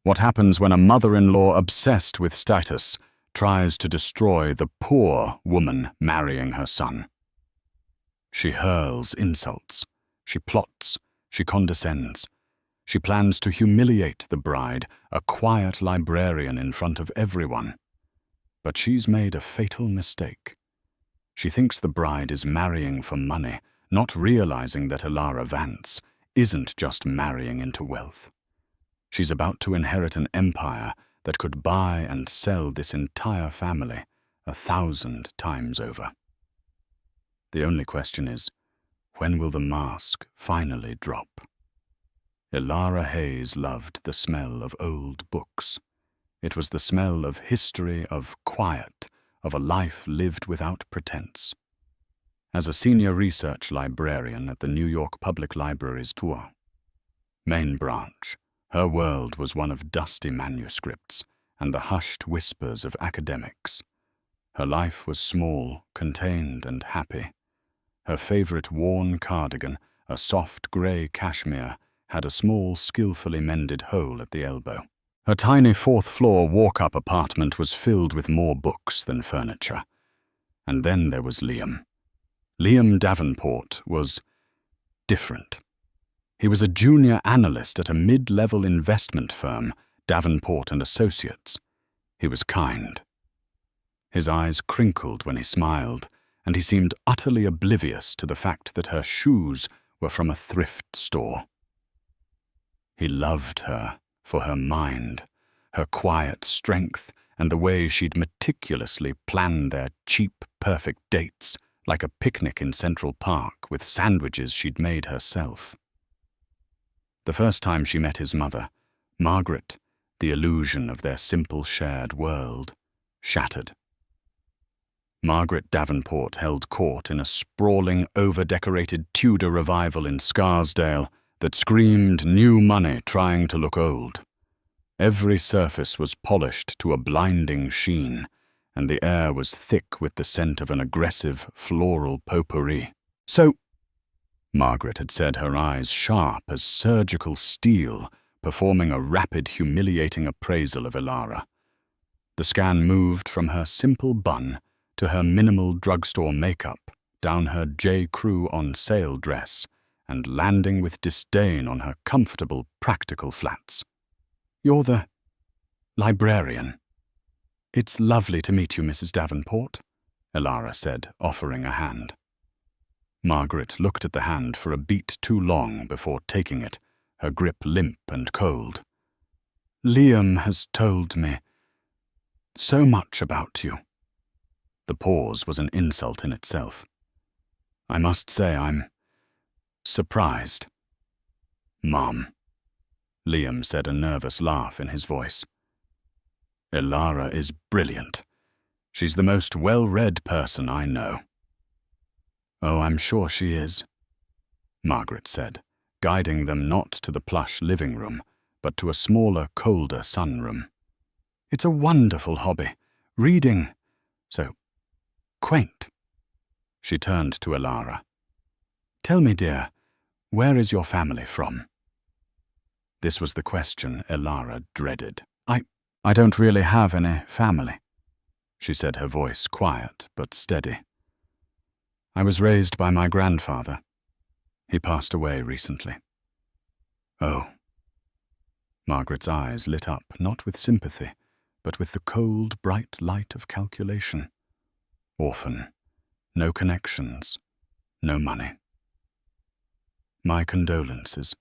What happens when a mother-in-law obsessed with status tries to destroy the poor woman marrying her son? She hurls insults. She plots. She condescends. She plans to humiliate the bride, a quiet librarian in front of everyone. But she's made a fatal mistake. She thinks the bride is marrying for money, not realizing that Elara Vance isn't just marrying into wealth. She's about to inherit an empire that could buy and sell this entire family 1,000 times over. The only question is, when will the mask finally drop? Elara Hayes loved the smell of old books. It was the smell of history, of quiet, of a life lived without pretense. As a senior research librarian at the New York Public Library's Tour, main branch, her world was one of dusty manuscripts and the hushed whispers of academics. Her life was small, contained, and happy. Her favorite worn cardigan, a soft grey cashmere, had a small, skillfully mended hole at the elbow. Her tiny fourth-floor walk-up apartment was filled with more books than furniture. And then there was Liam. Liam Davenport was different. He was a junior analyst at a mid-level investment firm, Davenport and Associates. He was kind. His eyes crinkled when he smiled, and he seemed utterly oblivious to the fact that her shoes were from a thrift store. He loved her for her mind, her quiet strength, and the way she'd meticulously planned their cheap, perfect dates, like a picnic in Central Park with sandwiches she'd made herself. The first time she met his mother, Margaret, the illusion of their simple shared world shattered. Margaret Davenport held court in a sprawling, over-decorated Tudor revival in Scarsdale that screamed new money trying to look old. Every surface was polished to a blinding sheen, and the air was thick with the scent of an aggressive floral potpourri. "So," Margaret had said, her eyes sharp as surgical steel, performing a rapid, humiliating appraisal of Elara. The scan moved from her simple bun to her minimal drugstore makeup, down her J. Crew on sale dress, and landing with disdain on her comfortable, practical flats. "You're the librarian." "It's lovely to meet you, Mrs. Davenport," Elara said, offering a hand. Margaret looked at the hand for a beat too long before taking it, her grip limp and cold. "Liam has told me so much about you." The pause was an insult in itself. "I must say I'm surprised." "Mom," Liam said, a nervous laugh in his voice. "Elara is brilliant. She's the most well-read person I know." "Oh, I'm sure she is," Margaret said, guiding them not to the plush living room, but to a smaller, colder sunroom. "It's a wonderful hobby. Reading. So quaint." She turned to Elara. "Tell me, dear, where is your family from?" This was the question Elara dreaded. I don't really have any family," she said, her voice quiet but steady. "I was raised by my grandfather. He passed away recently." "Oh." Margaret's eyes lit up, not with sympathy, but with the cold, bright light of calculation. "Orphan. No connections. No money." "My condolences.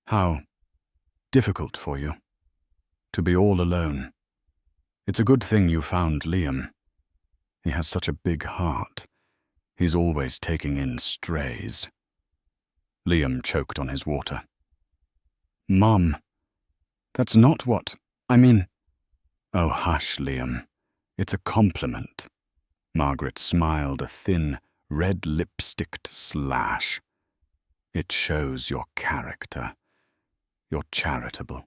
How difficult for you. To be all alone. It's a good thing you found Liam. He has such a big heart. He's always taking in strays." Liam choked on his water. "Mom, that's not what I mean." "Oh, hush, Liam. It's a compliment." Margaret smiled a thin, red lipsticked slash. "It shows your character. You're charitable.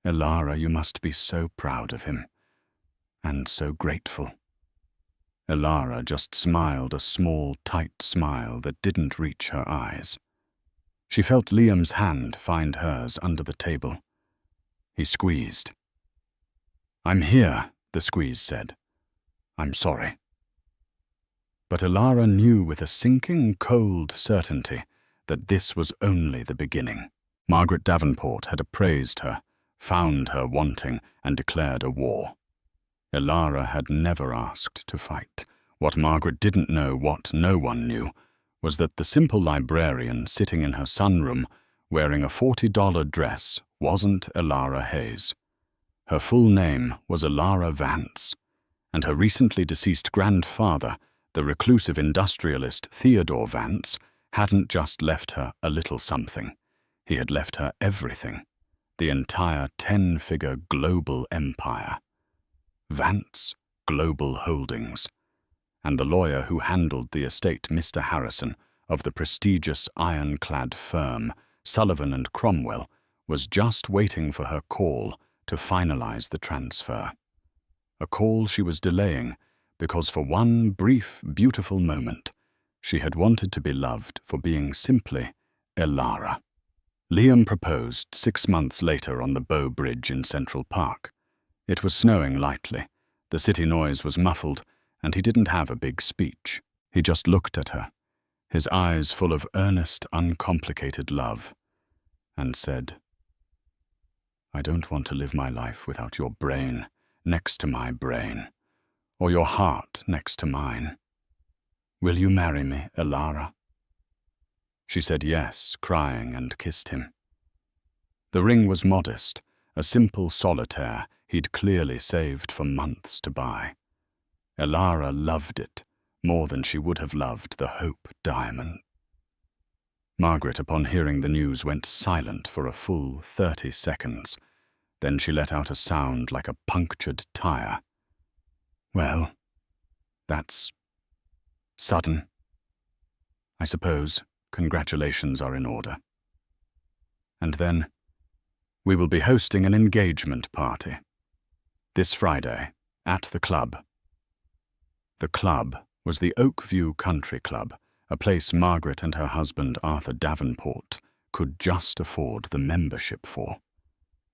Elara, you must be so proud of him. And so grateful." Elara just smiled a small, tight smile that didn't reach her eyes. She felt Liam's hand find hers under the table. He squeezed. "I'm here," the squeeze said. "I'm sorry." But Elara knew with a sinking, cold certainty that this was only the beginning. Margaret Davenport had appraised her, found her wanting, and declared a war. Elara had never asked to fight. What Margaret didn't know, what no one knew, was that the simple librarian sitting in her sunroom wearing a $40 dress wasn't Elara Hayes. Her full name was Elara Vance, and her recently deceased grandfather, the reclusive industrialist Theodore Vance, hadn't just left her a little something. He had left her everything, the entire 10-figure global empire. Vance Global Holdings. And the lawyer who handled the estate, Mr. Harrison, of the prestigious ironclad firm, Sullivan and Cromwell, was just waiting for her call to finalize the transfer. A call she was delaying because for one brief, beautiful moment, she had wanted to be loved for being simply Elara. Liam proposed 6 months later on the Bow Bridge in Central Park. It was snowing lightly, the city noise was muffled, and he didn't have a big speech. He just looked at her, his eyes full of earnest, uncomplicated love, and said, "I don't want to live my life without your brain next to my brain, or your heart next to mine. Will you marry me, Elara?" She said yes, crying, and kissed him. The ring was modest, a simple solitaire he'd clearly saved for months to buy. Elara loved it more than she would have loved the Hope diamond. Margaret, upon hearing the news, went silent for a full 30 seconds. Then she let out a sound like a punctured tire. "Well, that's sudden. I suppose congratulations are in order." And then, "We will be hosting an engagement party this Friday at the club." The club was the Oakview Country Club, a place Margaret and her husband Arthur Davenport could just afford the membership for.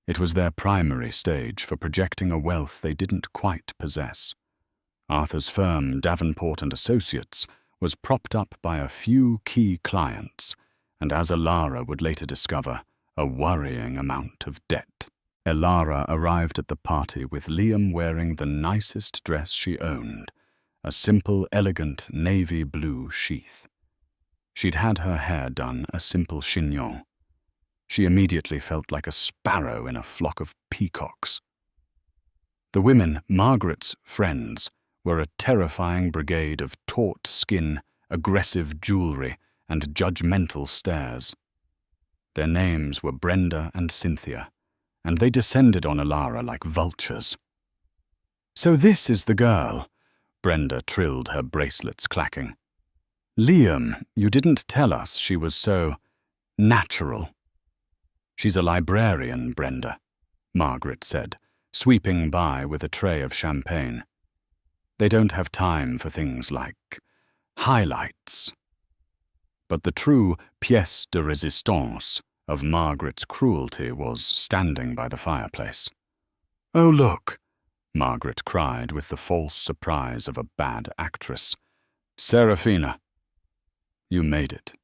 It was their primary stage for projecting a wealth they didn't quite possess. Arthur's firm, Davenport and Associates, was propped up by a few key clients, and as Elara would later discover, a worrying amount of debt. Elara arrived at the party with Liam wearing the nicest dress she owned, a simple, elegant navy blue sheath. She'd had her hair done a simple chignon. She immediately felt like a sparrow in a flock of peacocks. The women, Margaret's friends, were a terrifying brigade of taut skin, aggressive jewelry, and judgmental stares. Their names were Brenda and Cynthia, and they descended on Elara like vultures. "So this is the girl," Brenda trilled, her bracelets clacking. "Liam, you didn't tell us she was so natural." "She's a librarian, Brenda," Margaret said, sweeping by with a tray of champagne. "They don't have time for things like highlights." But the true pièce de résistance of Margaret's cruelty was standing by the fireplace. "Oh, look," Margaret cried with the false surprise of a bad actress. "Serafina." "You made it."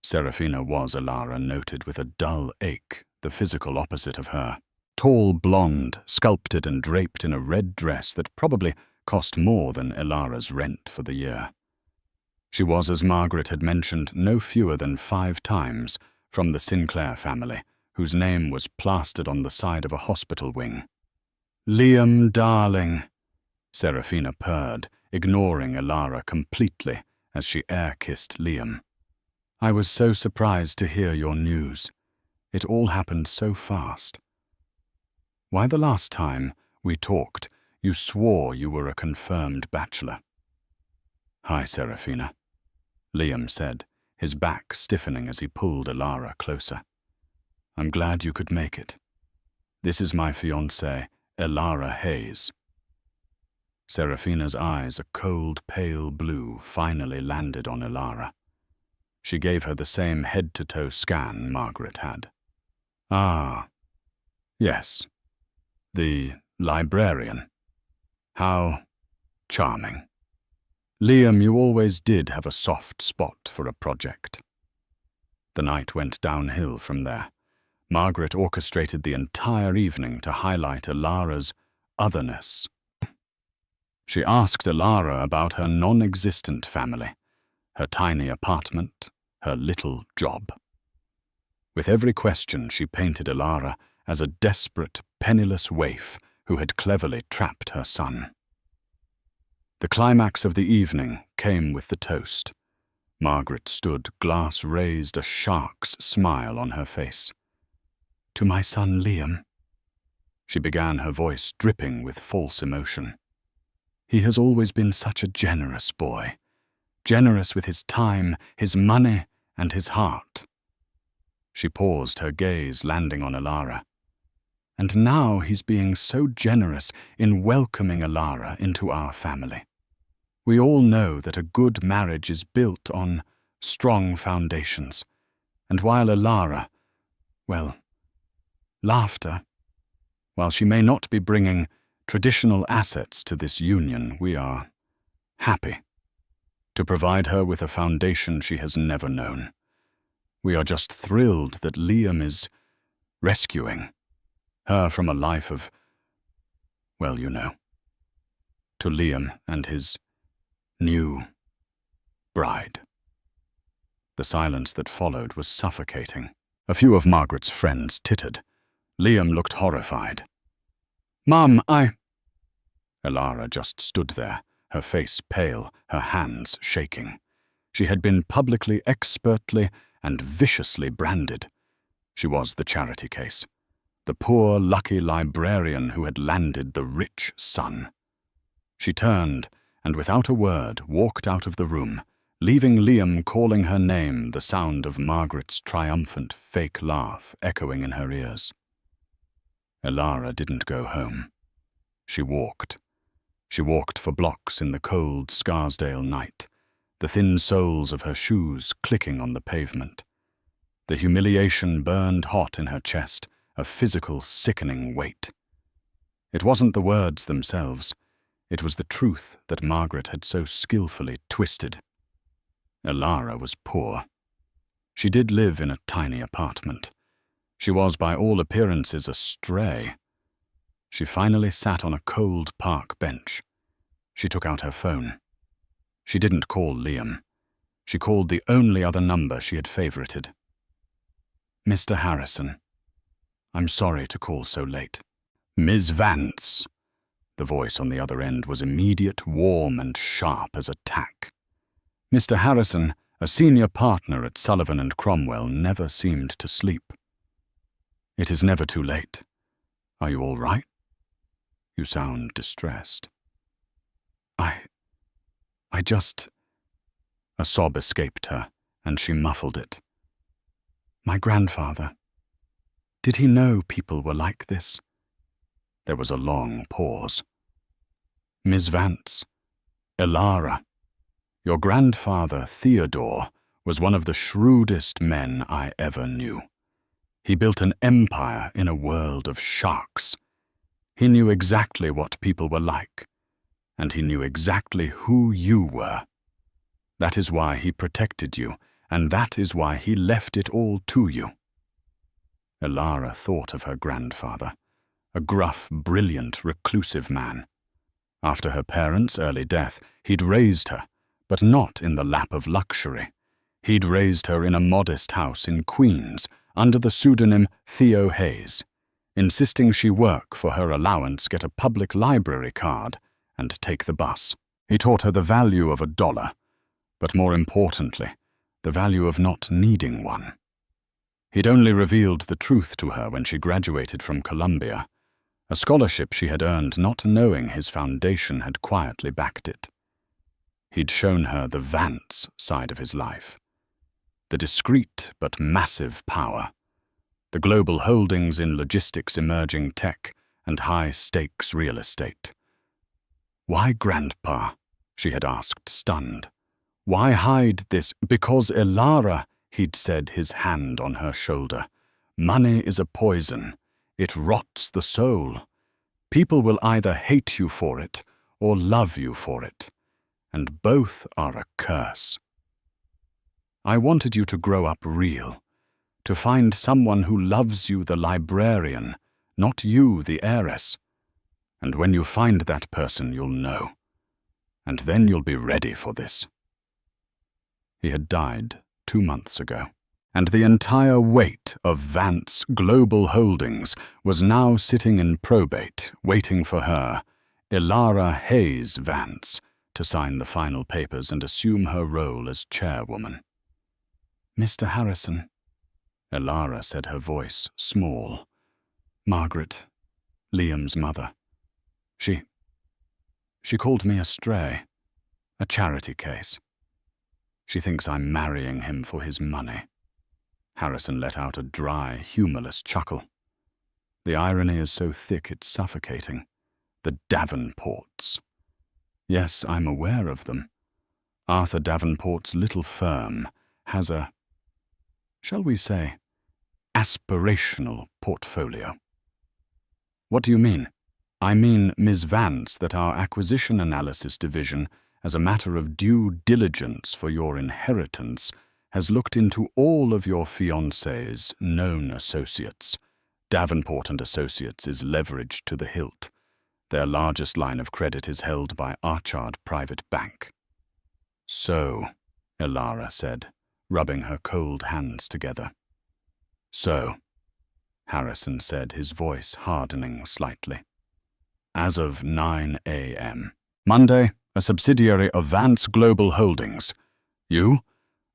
Serafina was, Elara noted with a dull ache, the physical opposite of her. Tall, blonde, sculpted and draped in a red dress that probably cost more than Elara's rent for the year. She was, as Margaret had mentioned, no fewer than 5 times from the Sinclair family, whose name was plastered on the side of a hospital wing. "Liam, darling," Serafina purred, ignoring Elara completely as she air-kissed Liam. "I was so surprised to hear your news. It all happened so fast. Why, the last time we talked, you swore you were a confirmed bachelor." "Hi, Serafina," Liam said, his back stiffening as he pulled Elara closer. "I'm glad you could make it. This is my fiancée, Elara Hayes." Serafina's eyes, a cold, pale blue, finally landed on Elara. She gave her the same head-to-toe scan Margaret had. "Ah, Yes, the librarian. How charming. Liam, you always did have a soft spot for a project. The night went downhill from there. Margaret orchestrated the entire evening to highlight Alara's otherness. She asked Alara about her non-existent family, her tiny apartment, her little job. With every question, she painted Alara as a desperate, penniless waif who had cleverly trapped her son. The climax of the evening came with the toast. Margaret stood, glass raised, a shark's smile on her face. "To my son Liam," she began, her voice dripping with false emotion. "He has always been such a generous boy, generous with his time, his money, and his heart." She paused, her gaze landing on Alara. "And now he's being so generous in welcoming Alara into our family. We all know that a good marriage is built on strong foundations, and while Alara, well, laughter, while she may not be bringing traditional assets to this union, we are happy to provide her with a foundation she has never known. We are just thrilled that Liam is rescuing her from a life of, well, you know, to Liam and his new bride." The silence that followed was suffocating. A few of Margaret's friends tittered. Liam looked horrified. "Mum, Alara just stood there, her face pale, her hands shaking. She had been publicly, expertly, and viciously branded. She was the charity case, the poor, lucky librarian who had landed the rich son. She turned, and without a word walked out of the room, leaving Liam calling her name, the sound of Margaret's triumphant fake laugh echoing in her ears. Alara didn't go home. She walked. She walked for blocks in the cold Scarsdale night, the thin soles of her shoes clicking on the pavement. The humiliation burned hot in her chest, a physical, sickening weight. It wasn't the words themselves. It was the truth that Margaret had so skillfully twisted. Alara was poor. She did live in a tiny apartment. She was, by all appearances, a stray. She finally sat on a cold park bench. She took out her phone. She didn't call Liam. She called the only other number she had favorited. "Mr. Harrison, I'm sorry to call so late." "Ms. Vance." The voice on the other end was immediate, warm, and sharp as a tack. Mr. Harrison, a senior partner at Sullivan and Cromwell, never seemed to sleep. "It is never too late. Are you all right? You sound distressed." I just..." A sob escaped her, and she muffled it. "My grandfather. Did he know people were like this?" There was a long pause. "Ms. Vance, Alara, your grandfather, Theodore, was one of the shrewdest men I ever knew. He built an empire in a world of sharks. He knew exactly what people were like, and he knew exactly who you were. That is why he protected you, and that is why he left it all to you." Alara thought of her grandfather, a gruff, brilliant, reclusive man. After her parents' early death, he'd raised her, but not in the lap of luxury. He'd raised her in a modest house in Queens, under the pseudonym Theo Hayes, insisting she work for her allowance, get a public library card, and take the bus. He taught her the value of $1, but more importantly, the value of not needing one. He'd only revealed the truth to her when she graduated from Columbia, a scholarship she had earned not knowing his foundation had quietly backed it. He'd shown her the Vance side of his life, the discreet but massive power, the global holdings in logistics, emerging tech, and high-stakes real estate. "Why, Grandpa?" she had asked, stunned. "Why hide this?" "Because Alara," he'd said, his hand on her shoulder. "Money is a poison. It rots the soul. People will either hate you for it or love you for it, and both are a curse. I wanted you to grow up real, to find someone who loves you, the librarian, not you, the heiress. And when you find that person, you'll know. And then you'll be ready for this. He had died 2 months ago, and the entire weight of Vance Global Holdings was now sitting in probate, waiting for her, Elara Hayes Vance, to sign the final papers and assume her role as chairwoman. "Mr. Harrison," Elara said, her voice small. "Margaret, Liam's mother. She called me a stray, a charity case. She thinks I'm marrying him for his money." Harrison let out a dry, humorless chuckle. The irony is so thick it's suffocating. The Davenports. Yes, I'm aware of them. Arthur Davenport's little firm has a, shall we say, aspirational portfolio. "What do you mean?" "I mean, Ms. Vance, that our acquisition analysis division, as a matter of due diligence for your inheritance, has looked into all of your fiancé's known associates. Davenport and Associates is leveraged to the hilt. Their largest line of credit is held by Archard Private Bank." "So," Elara said, rubbing her cold hands together. "So," Harrison said, his voice hardening slightly. "As of 9 a.m. Monday, a subsidiary of Vance Global Holdings, you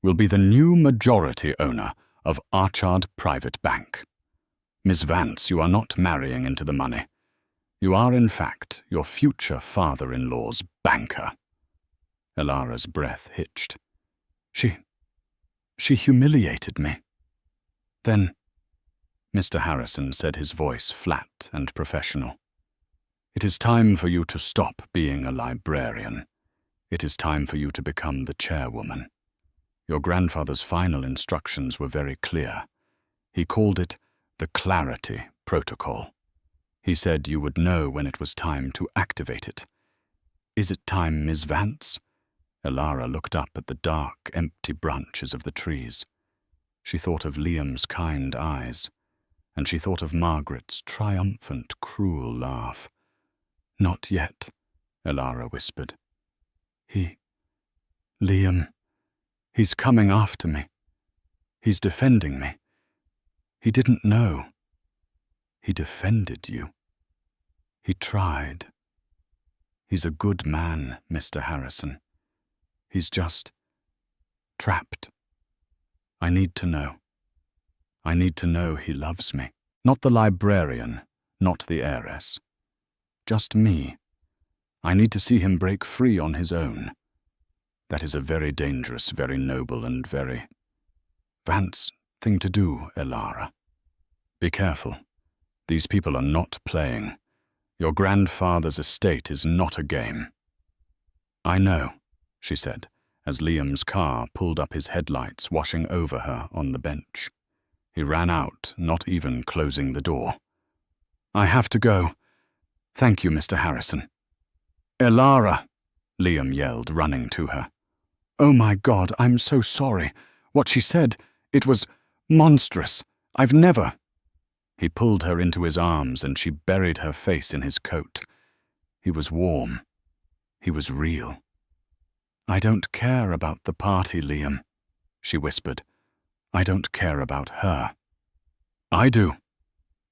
will be the new majority owner of Archard Private Bank. Miss Vance, you are not marrying into the money. You are, in fact, your future father-in-law's banker." Elara's breath hitched. She humiliated me. "Then," Mr. Harrison said, his voice flat and professional, "it is time for you to stop being a librarian. It is time for you to become the chairwoman. Your grandfather's final instructions were very clear. He called it the Clarity Protocol. He said you would know when it was time to activate it. Is it time, Miss Vance?" Elara looked up at the dark, empty branches of the trees. She thought of Liam's kind eyes, and she thought of Margaret's triumphant, cruel laugh. "Not yet," Elara whispered. Liam, he's coming after me. He's defending me. He didn't know. He defended you. He tried. He's a good man, Mr. Harrison. He's just trapped. I need to know. I need to know he loves me. Not the librarian, not the heiress. Just me. I need to see him break free on his own. That is a very dangerous, very noble, and very Vance thing to do, Elara. Be careful. These people are not playing. Your grandfather's estate is not a game." "I know," she said, as Liam's car pulled up his headlights, washing over her on the bench. He ran out, not even closing the door. "I have to go. Thank you, Mr. Harrison." "Elara!" Liam yelled, running to her. "Oh my God, I'm so sorry. What she said, it was monstrous. I've never—" He pulled her into his arms and she buried her face in his coat. He was warm. He was real. "I don't care about the party, Liam," she whispered. "I don't care about her." "I do,"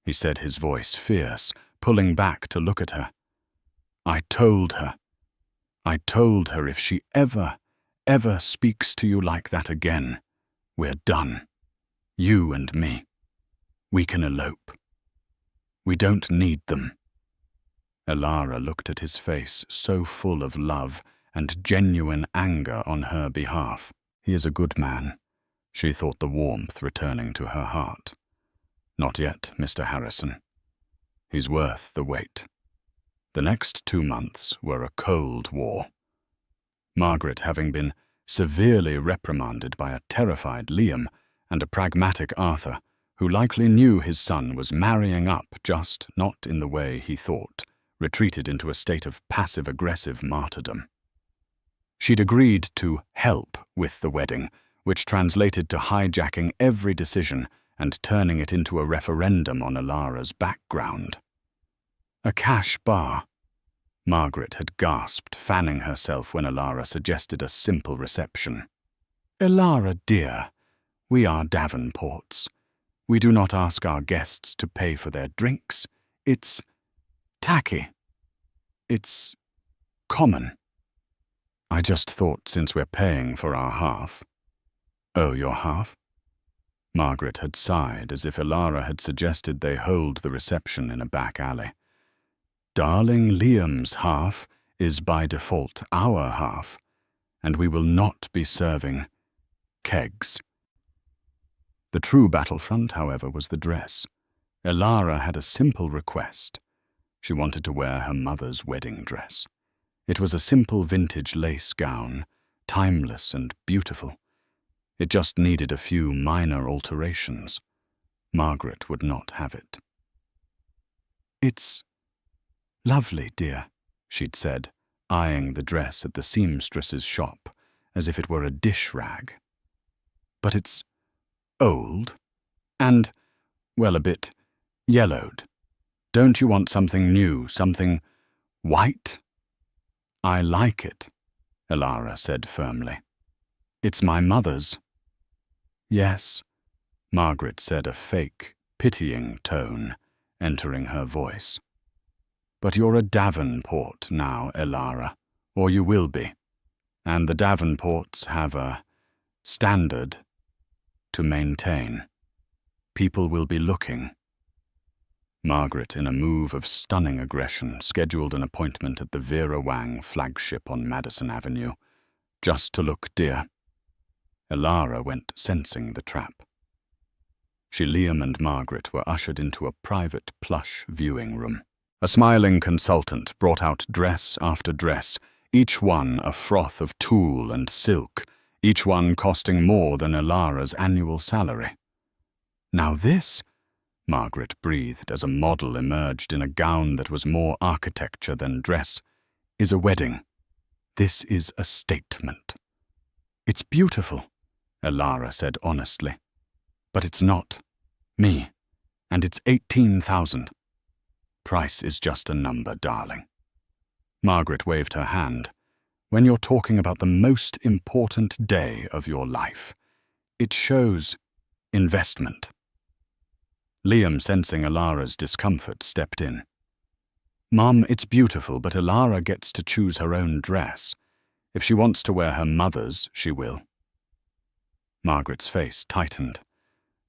he said, his voice fierce, pulling back to look at her. I told her if she ever speaks to you like that again, we're done. You and me. We can elope. We don't need them." Elara looked at his face, so full of love and genuine anger on her behalf. He is a good man, she thought, the warmth returning to her heart. Not yet, Mr. Harrison. He's worth the wait. The next 2 months were a cold war. Margaret, having been severely reprimanded by a terrified Liam and a pragmatic Arthur, who likely knew his son was marrying up, just not in the way he thought, retreated into a state of passive-aggressive martyrdom. She'd agreed to help with the wedding, which translated to hijacking every decision and turning it into a referendum on Ilara's background. A cash bar. Margaret had gasped, fanning herself when Ilara suggested a simple reception. "Ilara, dear, we are Davenports. We do not ask our guests to pay for their drinks. It's tacky. It's common. I just thought since we're paying for our half." "Oh, your half?" Margaret had sighed as if Ilara had suggested they hold the reception in a back alley. "Darling, Liam's half is by default our half, and we will not be serving kegs." The true battlefront, however, was the dress. Ilara had a simple request. She wanted to wear her mother's wedding dress. It was a simple vintage lace gown, timeless and beautiful. It just needed a few minor alterations. Margaret would not have it. "It's lovely, dear," she'd said, eyeing the dress at the seamstress's shop as if it were a dish rag. "But it's old and, well, a bit yellowed. Don't you want something new, something white?" "I like it," Ilara said firmly. "It's my mother's." "Yes," Margaret said, a fake, pitying tone entering her voice. "But you're a Davenport now, Ilara, or you will be, and the Davenports have a standard to maintain. People will be looking." Margaret, in a move of stunning aggression, scheduled an appointment at the Vera Wang flagship on Madison Avenue, just to look dear. Ilara went sensing the trap. Liam and Margaret were ushered into a private, plush viewing room. A smiling consultant brought out dress after dress, each one a froth of tulle and silk, each one costing more than Ilara's annual salary. "Now this," Margaret breathed as a model emerged in a gown that was more architecture than dress, "is a wedding. This is a statement." "It's beautiful," Ilara said honestly. "But it's not me, and it's 18,000. Price is just a number, darling." Margaret waved her hand. "When you're talking about the most important day of your life, it shows investment." Liam, sensing Ilara's discomfort, stepped in. "Mom, it's beautiful, but Ilara gets to choose her own dress. If she wants to wear her mother's, she will." Margaret's face tightened.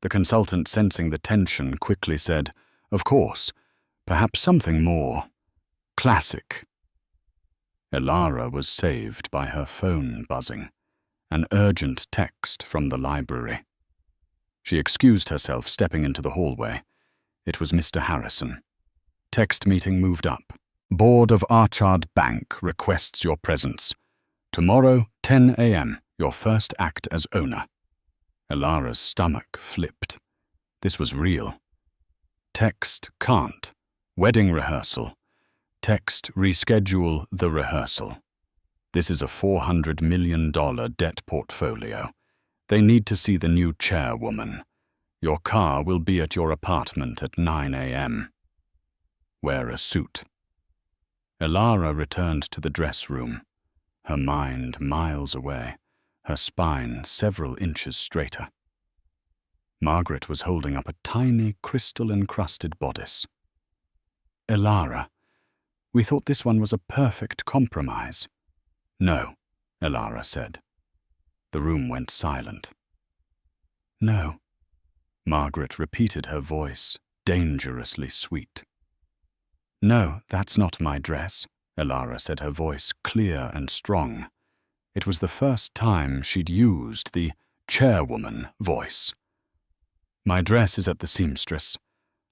The consultant, sensing the tension, quickly said, "Of course, perhaps something more classic." Ilara was saved by her phone buzzing, an urgent text from the library. She excused herself, stepping into the hallway. It was Mr. Harrison. Text meeting moved up. "Board of Archard Bank requests your presence. Tomorrow, 10 a.m., your first act as owner." Ilara's stomach flipped. This was real. Text can't. Wedding rehearsal. Text reschedule the rehearsal. This is a $400 million debt portfolio. They need to see the new chairwoman. Your car will be at your apartment at 9 a.m. Wear a suit. Ilara returned to the dress room, her mind miles away, her spine several inches straighter. Margaret was holding up a tiny, crystal-encrusted bodice. "Ilara, we thought this one was a perfect compromise." "No," Ilara said. The room went silent. "No," Margaret repeated, her voice dangerously sweet. "No, that's not my dress," Ilara said, her voice clear and strong. It was the first time she'd used the chairwoman voice. "My dress is at the seamstress.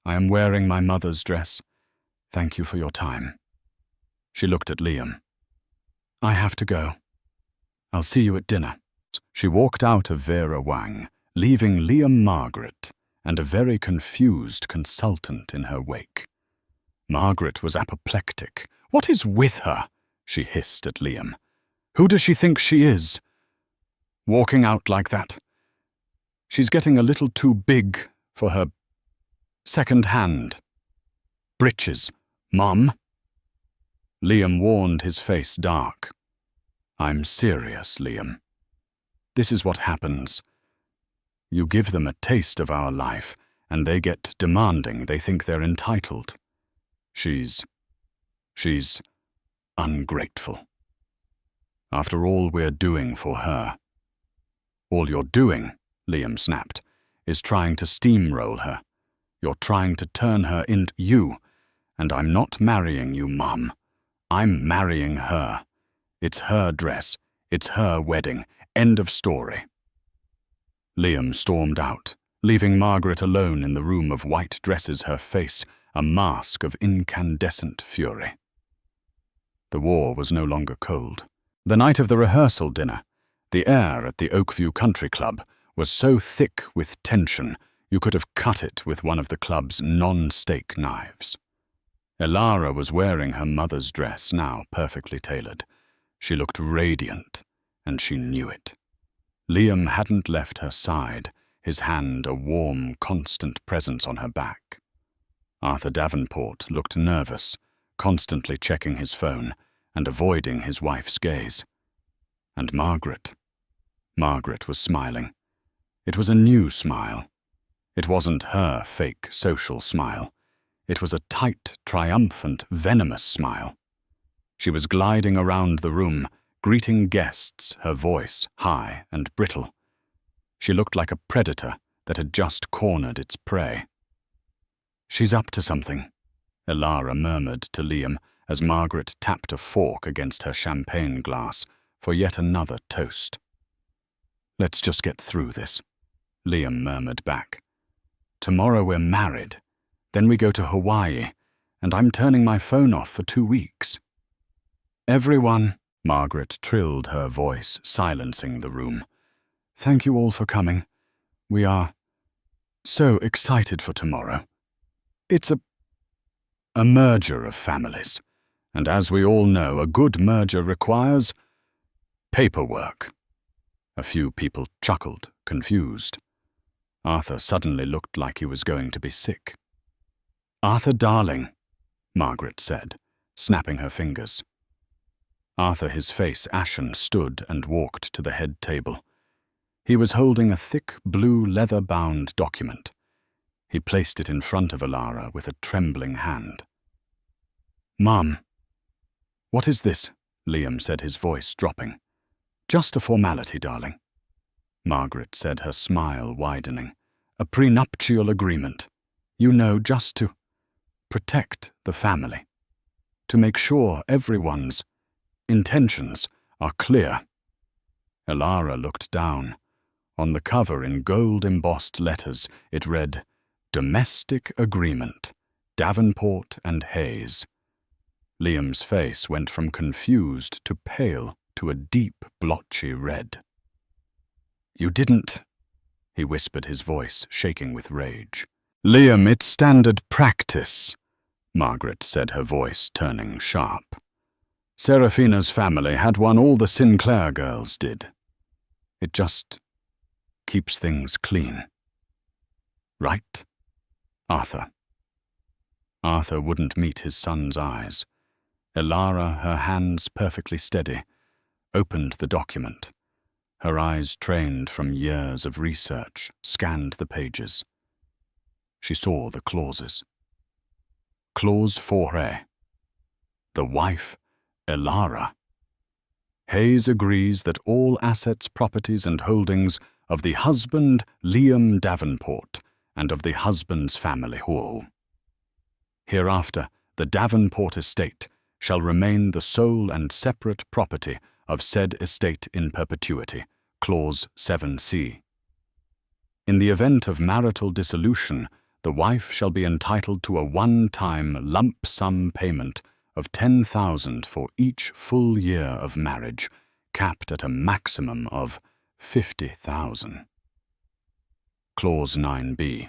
I am wearing my mother's dress. Thank you for your time." She looked at Liam. "I have to go. I'll see you at dinner." She walked out of Vera Wang, leaving Liam, Margaret, and a very confused consultant in her wake. Margaret was apoplectic. "What is with her?" she hissed at Liam. "Who does she think she is? Walking out like that. She's getting a little too big for her second-hand britches, Mum." Liam warned, his face dark. "I'm serious, Liam. This is what happens. You give them a taste of our life, and they get demanding. They think they're entitled. She's ungrateful. After all we're doing for her." "All you're doing," Liam snapped, "is trying to steamroll her. You're trying to turn her into you, and I'm not marrying you, Mum. I'm marrying her. It's her dress. It's her wedding. End of story." Liam stormed out, leaving Margaret alone in the room of white dresses, her face a mask of incandescent fury. The war was no longer cold. The night of the rehearsal dinner, the air at the Oakview Country Club was so thick with tension you could have cut it with one of the club's non-steak knives. Elara was wearing her mother's dress, now perfectly tailored. She looked radiant, and she knew it. Liam hadn't left her side, his hand a warm, constant presence on her back. Arthur Davenport looked nervous, constantly checking his phone and avoiding his wife's gaze. And Margaret was smiling. It was a new smile. It wasn't her fake social smile. It was a tight, triumphant, venomous smile. She was gliding around the room, greeting guests, her voice high and brittle. She looked like a predator that had just cornered its prey. "She's up to something," Elara murmured to Liam as Margaret tapped a fork against her champagne glass for yet another toast. "Let's just get through this," Liam murmured back. "Tomorrow we're married. Then we go to Hawaii, and I'm turning my phone off for 2 weeks. Everyone," Margaret trilled her voice, silencing the room. "Thank you all for coming. We are so excited for tomorrow. It's a merger of families, and as we all know, a good merger requires paperwork." A few people chuckled, confused. Arthur suddenly looked like he was going to be sick. "Arthur, darling," Margaret said, snapping her fingers. Arthur, his face ashen, stood and walked to the head table. He was holding a thick, blue, leather-bound document. He placed it in front of Elara with a trembling hand. "Mum, what is this?" Liam said, his voice dropping. "Just a formality, darling," Margaret said, her smile widening. "A prenuptial agreement. You know, just to protect the family. To make sure everyone's intentions are clear." Elara looked down. On the cover, in gold-embossed letters, it read, "Domestic Agreement, Davenport and Hayes." Liam's face went from confused to pale to a deep, blotchy red. "You didn't," he whispered, his voice shaking with rage. "Liam, it's standard practice," Margaret said, her voice turning sharp. "Seraphina's family had one all the Sinclair girls did. It just keeps things clean. Right, Arthur?" Arthur wouldn't meet his son's eyes. Elara, her hands perfectly steady, opened the document. Her eyes, trained from years of research, scanned the pages. She saw the clauses. Clause 4A. The wife, Elara. Hayes agrees that all assets, properties, and holdings of the husband, Liam Davenport, and of the husband's family, hereafter, the Davenport estate shall remain the sole and separate property of said estate in perpetuity, Clause 7C. In the event of marital dissolution, the wife shall be entitled to a one-time lump sum payment of $10,000 for each full year of marriage, capped at a maximum of $50,000. Clause 9B.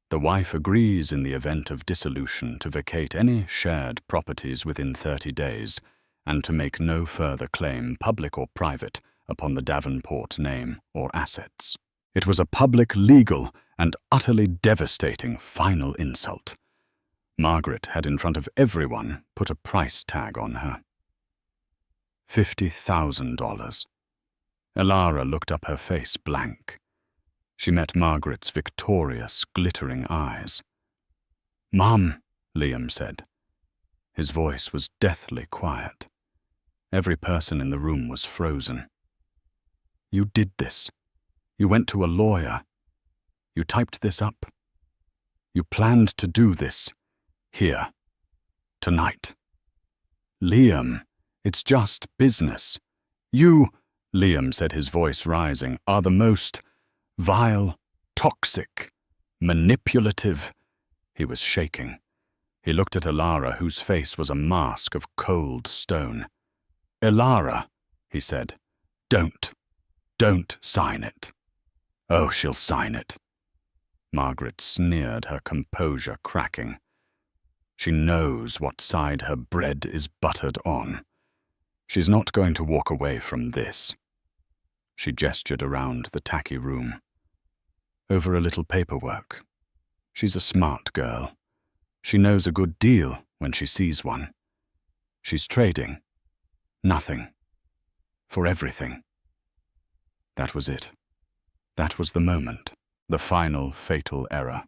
The wife agrees in the event of dissolution to vacate any shared properties within 30 days and to make no further claim, public or private, upon the Davenport name or assets. It was a public, legal, and utterly devastating final insult. Margaret had in front of everyone put a price tag on her. $50,000. Elara looked up, her face blank. She met Margaret's victorious, glittering eyes. "Mum," Liam said. His voice was deathly quiet. Every person in the room was frozen. "You did this. You went to a lawyer. You typed this up. You planned to do this. Here. Tonight." "Liam, it's just business. You," Liam said, his voice rising, "are the most vile, toxic, manipulative." He was shaking. He looked at Elara, whose face was a mask of cold stone. "Elara," he said, don't sign it." "Oh, she'll sign it." Margaret sneered, her composure cracking. "She knows what side her bread is buttered on. She's not going to walk away from this." She gestured around the tacky room. "Over a little paperwork. She's a smart girl. She knows a good deal when she sees one. She's trading. Nothing. For everything." That was it. That was the moment, the final fatal error.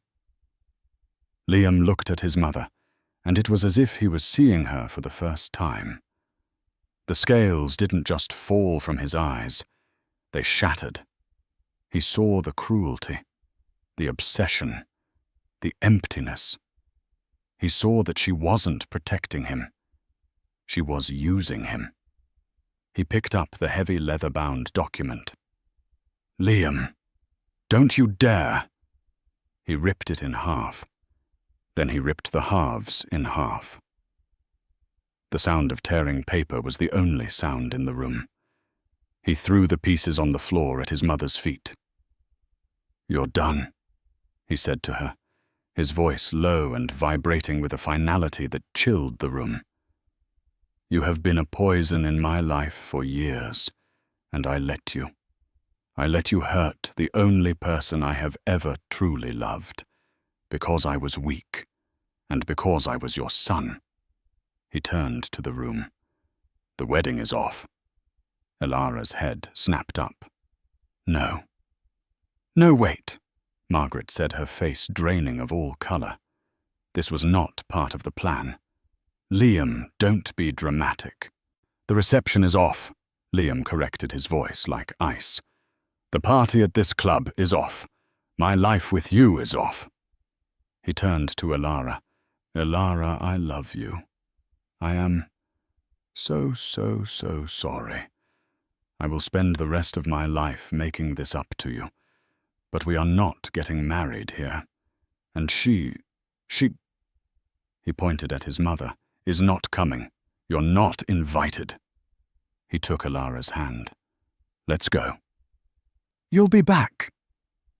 Liam looked at his mother, and it was as if he was seeing her for the first time. The scales didn't just fall from his eyes, they shattered. He saw the cruelty, the obsession, the emptiness. He saw that she wasn't protecting him. She was using him. He picked up the heavy leather-bound document. "Liam, don't you dare!" He ripped it in half. Then he ripped the halves in half. The sound of tearing paper was the only sound in the room. He threw the pieces on the floor at his mother's feet. "You're done," he said to her, his voice low and vibrating with a finality that chilled the room. "You have been a poison in my life for years, and I let you. I let you hurt the only person I have ever truly loved, because I was weak, and because I was your son." He turned to the room. "The wedding is off." Elara's head snapped up. "No." "No, wait," Margaret said, her face draining of all color. "This was not part of the plan. Liam, don't be dramatic." "The reception is off," Liam corrected, his voice like ice. "The party at this club is off. My life with you is off." He turned to Elara. "Elara, I love you. I am so sorry. I will spend the rest of my life making this up to you. But we are not getting married here. And she, he pointed at his mother, is not coming. You're not invited." He took Elara's hand. "Let's go." "You'll be back,"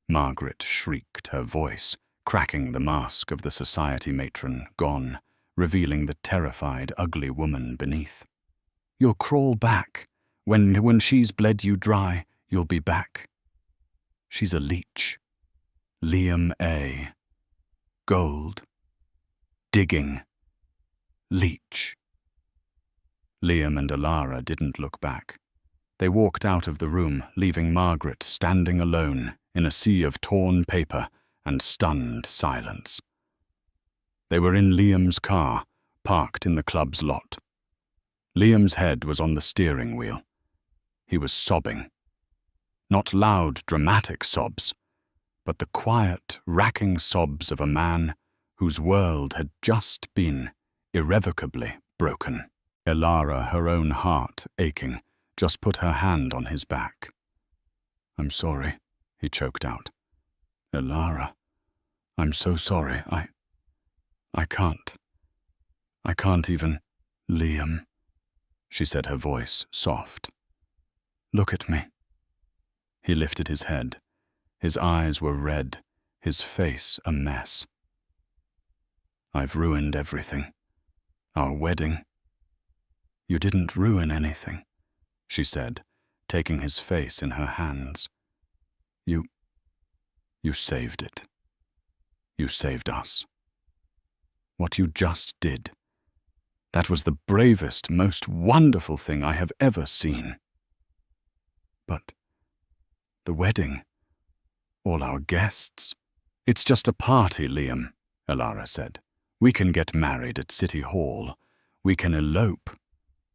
Margaret shrieked, her voice cracking the mask of the society matron gone, revealing the terrified, ugly woman beneath. "You'll crawl back. When she's bled you dry, you'll be back. She's a leech. Liam A. Gold. Digging. Leech." Liam and Elara didn't look back. They walked out of the room, leaving Margaret standing alone in a sea of torn paper and stunned silence. They were in Liam's car, parked in the club's lot. Liam's head was on the steering wheel. He was sobbing. Not loud, dramatic sobs, but the quiet, racking sobs of a man whose world had just been irrevocably broken. Elara, her own heart aching, just put her hand on his back. "I'm sorry," he choked out. "Elara, I'm so sorry. I can't even—" "Liam," she said, her voice soft. "Look at me." He lifted his head. His eyes were red, his face a mess. "I've ruined everything. Our wedding." "You didn't ruin anything," she said, taking his face in her hands. You saved it. You saved us. What you just did. That was the bravest, most wonderful thing I have ever seen." "But the wedding, all our guests." "It's just a party, Liam," Elara said. "We can get married at City Hall. We can elope.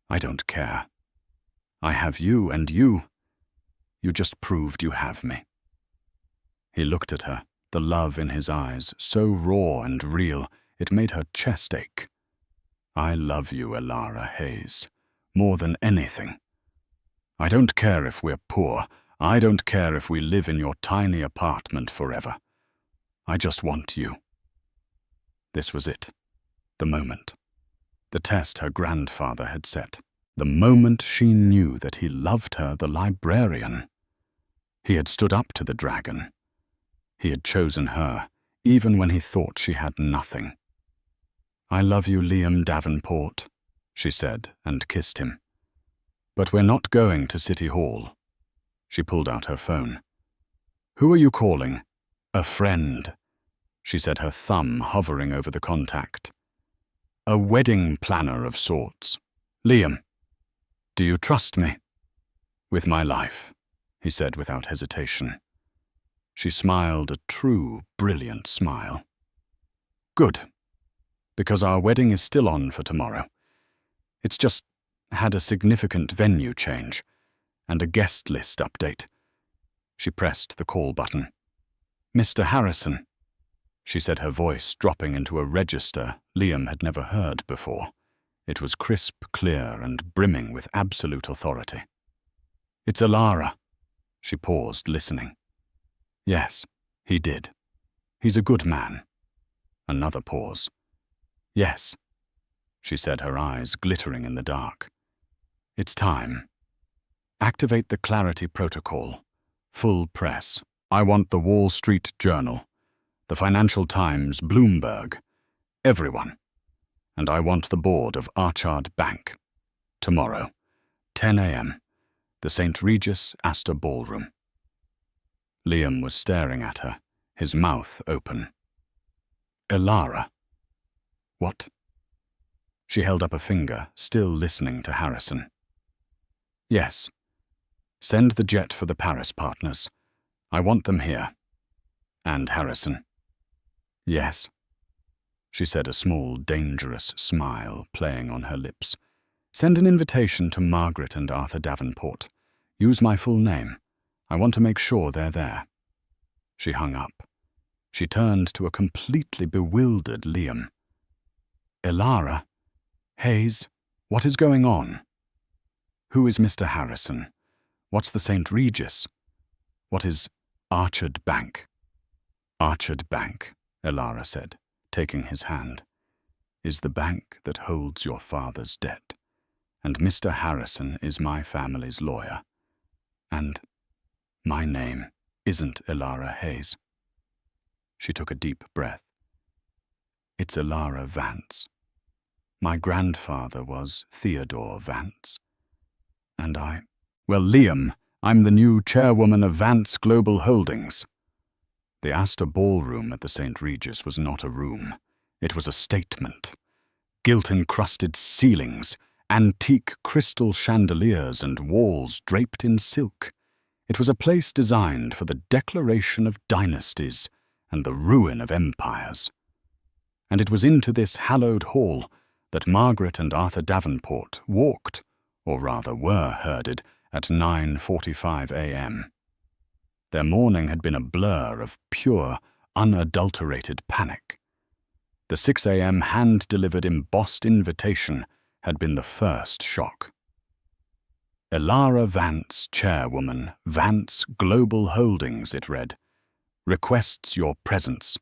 I don't care. I have you, and you just proved you have me." He looked at her, the love in his eyes, so raw and real, it made her chest ache. "I love you, Elara Hayes, more than anything. I don't care if we're poor. I don't care if we live in your tiny apartment forever. I just want you." This was it. The moment. The test her grandfather had set. The moment she knew that he loved her, the librarian. He had stood up to the dragon. He had chosen her, even when he thought she had nothing. "I love you, Liam Davenport," she said, and kissed him. "But we're not going to City Hall." She pulled out her phone. "Who are you calling?" "A friend," she said, her thumb hovering over the contact. "A wedding planner of sorts. Liam, do you trust me?" "With my life," he said without hesitation. She smiled a true, brilliant smile. "Good, because our wedding is still on for tomorrow. It's just had a significant venue change and a guest list update." She pressed the call button. "Mr. Harrison," she said, her voice dropping into a register Liam had never heard before. It was crisp, clear, and brimming with absolute authority. "It's Elara." She paused, listening. "Yes, he did. He's a good man." Another pause. "Yes," she said, her eyes glittering in the dark. "It's time. Activate the Clarity Protocol. Full press. I want the Wall Street Journal, the Financial Times, Bloomberg, everyone. And I want the board of Archard Bank. Tomorrow, 10 a.m., the St. Regis Astor Ballroom." Liam was staring at her, his mouth open. "Elara." "What?" She held up a finger, still listening to Harrison. "Yes. Send the jet for the Paris partners. I want them here. And Harrison." "Yes," she said, a small, dangerous smile playing on her lips. "Send an invitation to Margaret and Arthur Davenport. Use my full name. I want to make sure they're there." She hung up. She turned to a completely bewildered Liam. "Elara? Hayes? What is going on? Who is Mr. Harrison? What's the St. Regis? What is Archard Bank?" "Archard Bank," Elara said, taking his hand, "is the bank that holds your father's debt. And Mr. Harrison is my family's lawyer. And my name isn't Elara Hayes." She took a deep breath. "It's Elara Vance. My grandfather was Theodore Vance. And well, Liam, I'm the new chairwoman of Vance Global Holdings." The Astor Ballroom at the St. Regis was not a room. It was a statement. Gilt-encrusted ceilings, antique crystal chandeliers, and walls draped in silk. It was a place designed for the declaration of dynasties and the ruin of empires. And it was into this hallowed hall that Margaret and Arthur Davenport walked, or rather were herded, at 9:45 a.m. Their morning had been a blur of pure, unadulterated panic. The 6 a.m. hand-delivered embossed invitation had been the first shock. "Elara Vance, chairwoman, Vance Global Holdings," it read, "requests your presence."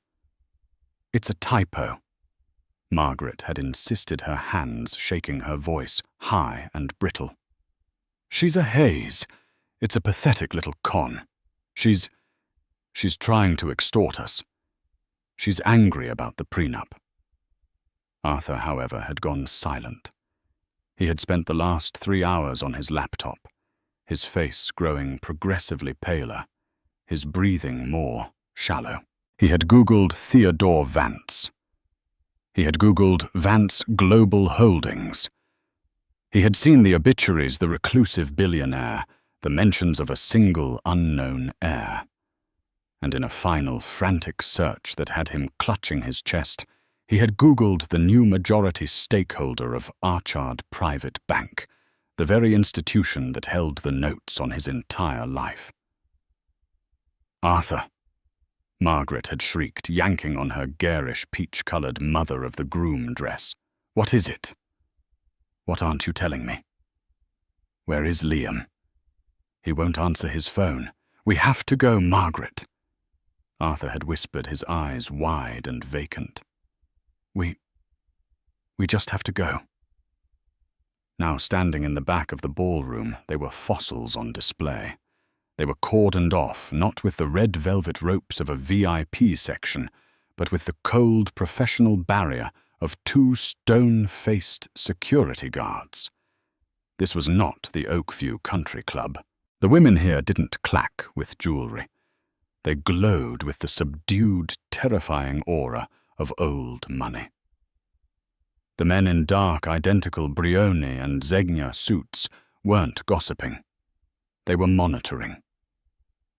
"It's a typo." Margaret had insisted, her hands shaking, her voice high and brittle. "She's a Hayes. It's a pathetic little con. She's trying to extort us. She's angry about the prenup. Arthur, however, had gone silent. He had spent the last 3 hours on his laptop, his face growing progressively paler, his breathing more shallow. He had Googled Theodore Vance. He had Googled Vance Global Holdings. He had seen the obituaries, the reclusive billionaire, the mentions of a single unknown heir. And in a final frantic search that had him clutching his chest, he had Googled the new majority stakeholder of Archard Private Bank, the very institution that held the notes on his entire life. "Arthur," Margaret had shrieked, yanking on her garish peach-coloured mother-of-the-groom dress. "What is it? What aren't you telling me? Where is Liam? He won't answer his phone. We have to go, Margaret." Arthur had whispered, his eyes wide and vacant. We just have to go." Now standing in the back of the ballroom, they were fossils on display. They were cordoned off, not with the red velvet ropes of a VIP section, but with the cold professional barrier of 2 stone-faced security guards. This was not the Oakview Country Club. The women here didn't clack with jewelry. They glowed with the subdued, terrifying aura of old money. The men in dark, identical Brioni and Zegna suits weren't gossiping. They were monitoring.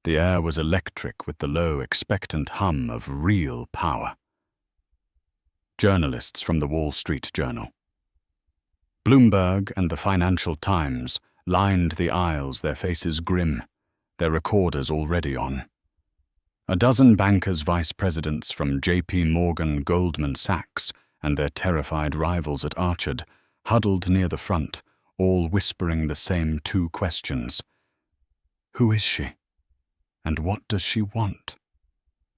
The air was electric with the low, expectant hum of real power. Journalists from the Wall Street Journal, Bloomberg and the Financial Times lined the aisles, their faces grim, their recorders already on. A dozen bankers, vice presidents from J.P. Morgan, Goldman Sachs, and their terrified rivals at Archard huddled near the front, all whispering the same 2 questions. Who is she? And what does she want?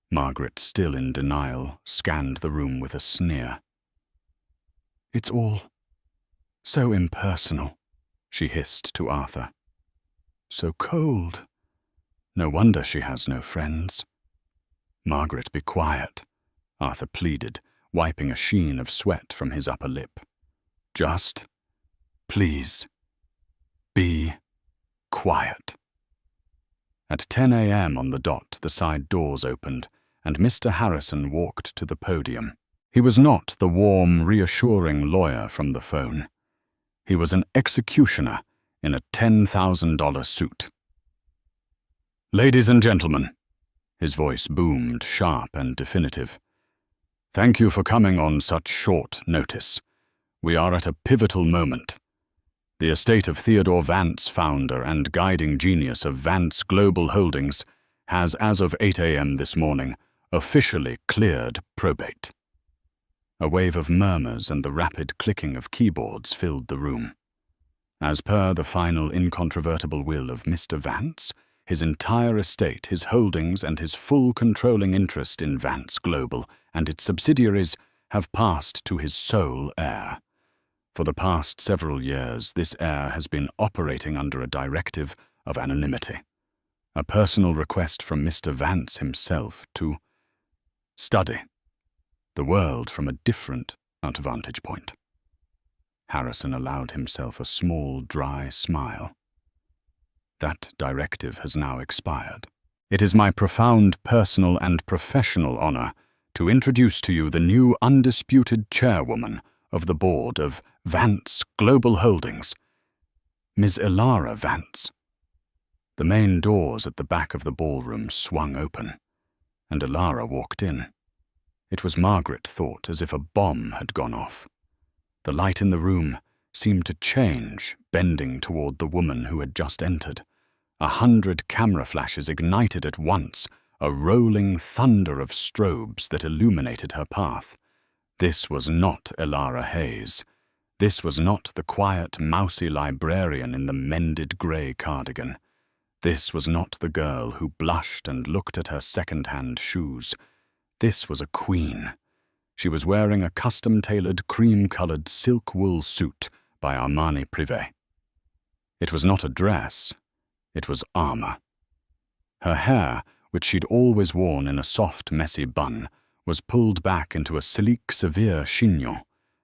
Margaret, still in denial, scanned the room with a sneer. It's all so impersonal, she hissed to Arthur. So cold. No wonder she has no friends. Margaret, be quiet, Arthur pleaded, wiping a sheen of sweat from his upper lip. Just, please, be quiet. At 10 a.m. on the dot, the side doors opened, and Mr. Harrison walked to the podium. He was not the warm, reassuring lawyer from the phone. He was an executioner in a $10,000 suit. Ladies and gentlemen, his voice boomed, sharp and definitive. Thank you for coming on such short notice. We are at a pivotal moment. The estate of Theodore Vance, founder and guiding genius of Vance Global Holdings, has, as of 8 a.m. this morning, officially cleared probate. A wave of murmurs and the rapid clicking of keyboards filled the room. As per the final incontrovertible will of Mr. Vance, his entire estate, his holdings, and his full controlling interest in Vance Global and its subsidiaries have passed to his sole heir. For the past several years, this heir has been operating under a directive of anonymity, a personal request from Mr. Vance himself to study the world from a different vantage point. Harrison allowed himself a small, dry smile. That directive has now expired. It is my profound personal and professional honor to introduce to you the new undisputed chairwoman of the board of Vance Global Holdings, Ms. Elara Vance. The main doors at the back of the ballroom swung open, and Elara walked in. It was, Margaret thought, as if a bomb had gone off. The light in the room seemed to change, bending toward the woman who had just entered. 100 camera flashes ignited at once, a rolling thunder of strobes that illuminated her path. This was not Elara Hayes. This was not the quiet, mousy librarian in the mended grey cardigan. This was not the girl who blushed and looked at her second-hand shoes. This was a queen. She was wearing a custom-tailored cream-coloured silk wool suit by Armani Privé. It was not a dress. It was armour. Her hair, which she'd always worn in a soft, messy bun, was pulled back into a sleek, severe chignon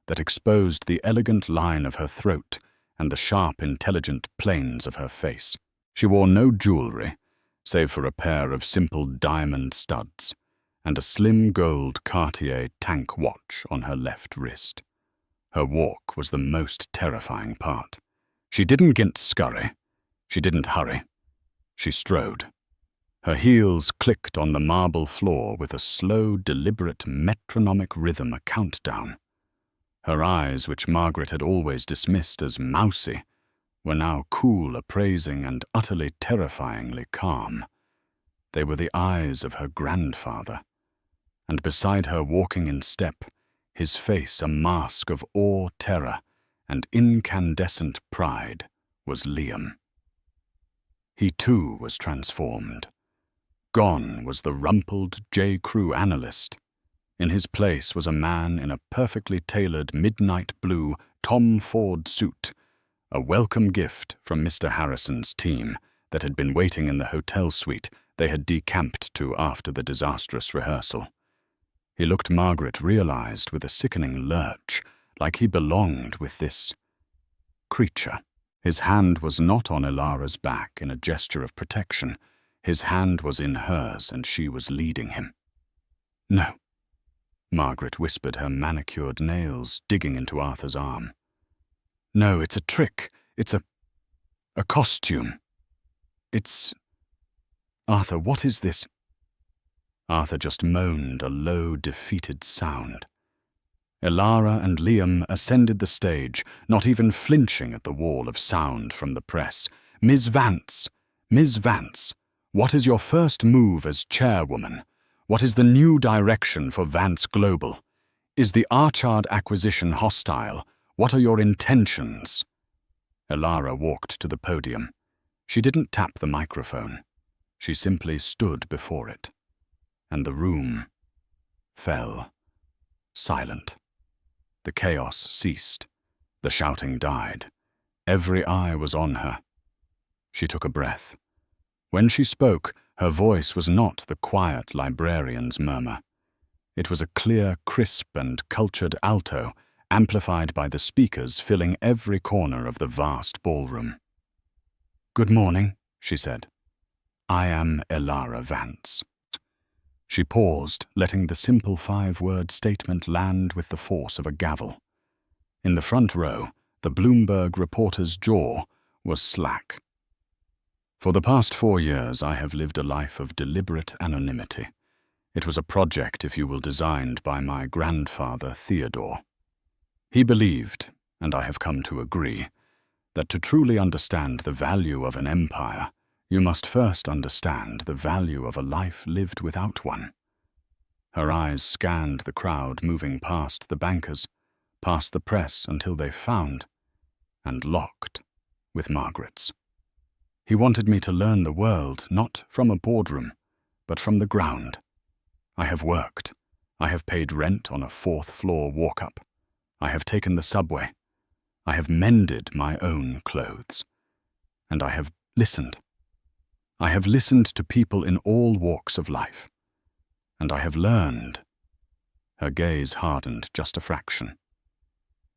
that exposed the elegant line of her throat and the sharp, intelligent planes of her face. She wore no jewelry, save for a pair of simple diamond studs and a slim gold Cartier tank watch on her left wrist. Her walk was the most terrifying part. She didn't scurry. She didn't hurry. She strode. Her heels clicked on the marble floor with a slow, deliberate, metronomic rhythm, a countdown. Her eyes, which Margaret had always dismissed as mousy, were now cool, appraising, and utterly terrifyingly calm. They were the eyes of her grandfather, and beside her, walking in step, his face a mask of awe, terror, and incandescent pride, was Liam. He too was transformed. Gone was the rumpled J. Crew analyst. In his place was a man in a perfectly tailored midnight blue Tom Ford suit, a welcome gift from Mr. Harrison's team that had been waiting in the hotel suite they had decamped to after the disastrous rehearsal. He looked, Margaret realized with a sickening lurch, like he belonged with this creature. His hand was not on Elara's back in a gesture of protection. His hand was in hers, and she was leading him. "No," Margaret whispered, her manicured nails digging into Arthur's arm. "No, it's a trick. It's a costume. It's... Arthur, what is this?" Arthur just moaned a low, defeated sound. Elara and Liam ascended the stage, not even flinching at the wall of sound from the press. "Ms. Vance! Ms. Vance! What is your first move as chairwoman? What is the new direction for Vance Global? Is the Archard acquisition hostile? What are your intentions?" Elara walked to the podium. She didn't tap the microphone. She simply stood before it. And the room fell silent. The chaos ceased. The shouting died. Every eye was on her. She took a breath. When she spoke, her voice was not the quiet librarian's murmur. It was a clear, crisp, and cultured alto, amplified by the speakers filling every corner of the vast ballroom. "Good morning," she said. "I am Elara Vance." She paused, letting the simple 5-word statement land with the force of a gavel. In the front row, the Bloomberg reporter's jaw was slack. "For the past 4 years, I have lived a life of deliberate anonymity. It was a project, if you will, designed by my grandfather, Theodore. He believed, and I have come to agree, that to truly understand the value of an empire, you must first understand the value of a life lived without one." Her eyes scanned the crowd moving past the bankers, past the press, until they found and locked with Margaret's. "He wanted me to learn the world, not from a boardroom, but from the ground. I have worked. I have paid rent on a 4th-floor walk-up. I have taken the subway. I have mended my own clothes. And I have listened. I have listened to people in all walks of life. And I have learned." Her gaze hardened just a fraction.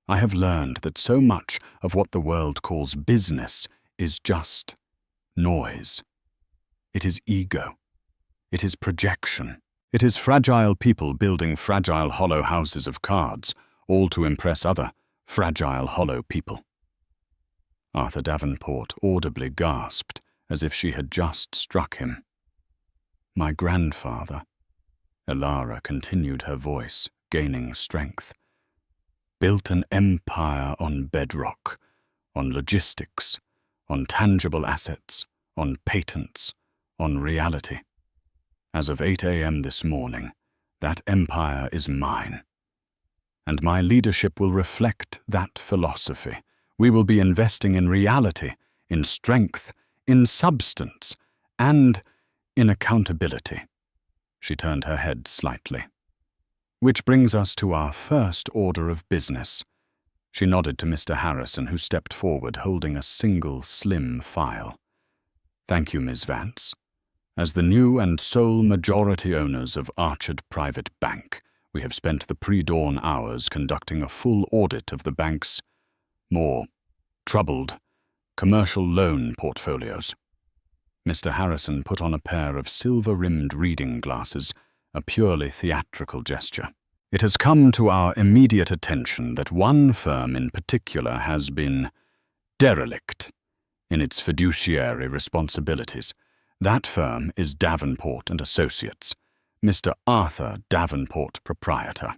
"I have learned that so much of what the world calls business is just noise. It is ego. It is projection. It is fragile people building fragile hollow houses of cards, all to impress other fragile hollow people." Arthur Davenport audibly gasped, as if she had just struck him. "My grandfather," Elara continued, her voice gaining strength, "built an empire on bedrock, on logistics, on tangible assets, on patents, on reality. As of 8 a.m. this morning, that empire is mine. And my leadership will reflect that philosophy. We will be investing in reality, in strength, in substance, and in accountability." She turned her head slightly. "Which brings us to our first order of business." She nodded to Mr. Harrison, who stepped forward holding a single slim file. "Thank you, Ms. Vance. As the new and sole majority owners of Archard Private Bank, we have spent the pre-dawn hours conducting a full audit of the bank's more troubled commercial loan portfolios. Mr. Harrison put on a pair of silver-rimmed reading glasses, a purely theatrical gesture. It has come to our immediate attention that one firm in particular has been derelict in its fiduciary responsibilities. That firm is Davenport and Associates, Mr. Arthur Davenport, proprietor.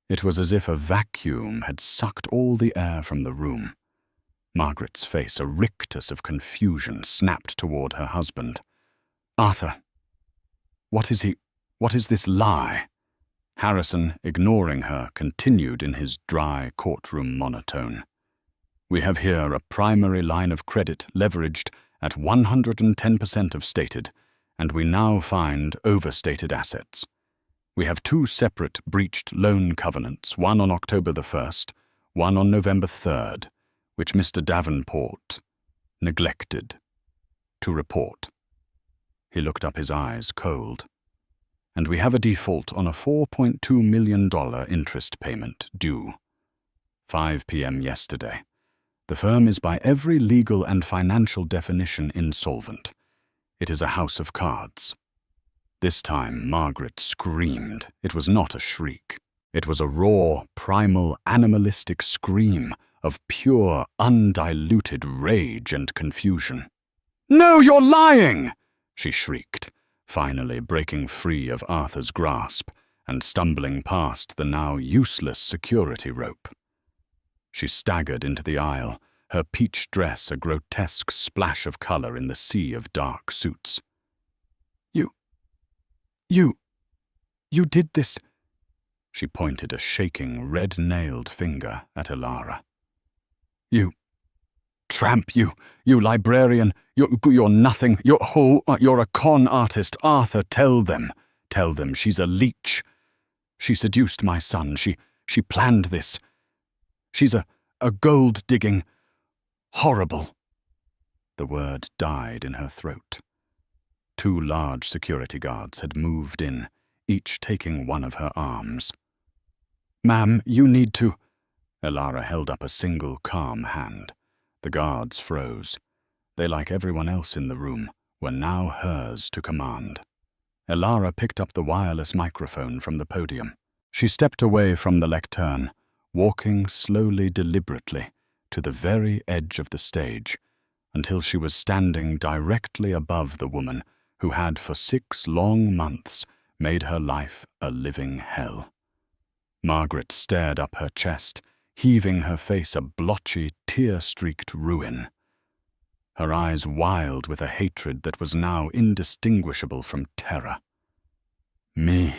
It was as if a vacuum had sucked all the air from the room. Margaret's face, a rictus of confusion, snapped toward her husband. "Arthur, what is this lie?" Harrison, ignoring her, continued in his dry courtroom monotone. "We have here a primary line of credit leveraged at 110% of stated, and we now find overstated assets. We have two separate breached loan covenants, one on October the 1st, one on November 3rd, which Mr. Davenport neglected to report." He looked up, his eyes cold. "And we have a default on a $4.2 million interest payment due 5 p.m. yesterday. The firm is by every legal and financial definition insolvent. It is a house of cards." This time Margaret screamed. It was not a shriek. It was a raw, primal, animalistic scream of pure, undiluted rage and confusion. "No, you're lying!" she shrieked, finally breaking free of Arthur's grasp and stumbling past the now useless security rope. She staggered into the aisle, her peach dress a grotesque splash of color in the sea of dark suits. You did this." She pointed a shaking, red-nailed finger at Elara. "You tramp, you librarian, you're nothing, you're a con artist. Arthur, tell them she's a leech. She seduced my son, she planned this. She's a gold-digging, horrible." The word died in her throat. 2 large security guards had moved in, each taking one of her arms. "Ma'am, you need to—" Elara held up a single calm hand. The guards froze. They, like everyone else in the room, were now hers to command. Elara picked up the wireless microphone from the podium. She stepped away from the lectern, walking slowly, deliberately, to the very edge of the stage, until she was standing directly above the woman who had for 6 long months made her life a living hell. Margaret stared up her chest, heaving her face a blotchy, tear-streaked ruin. Her eyes wild with a hatred that was now indistinguishable from terror. "Me."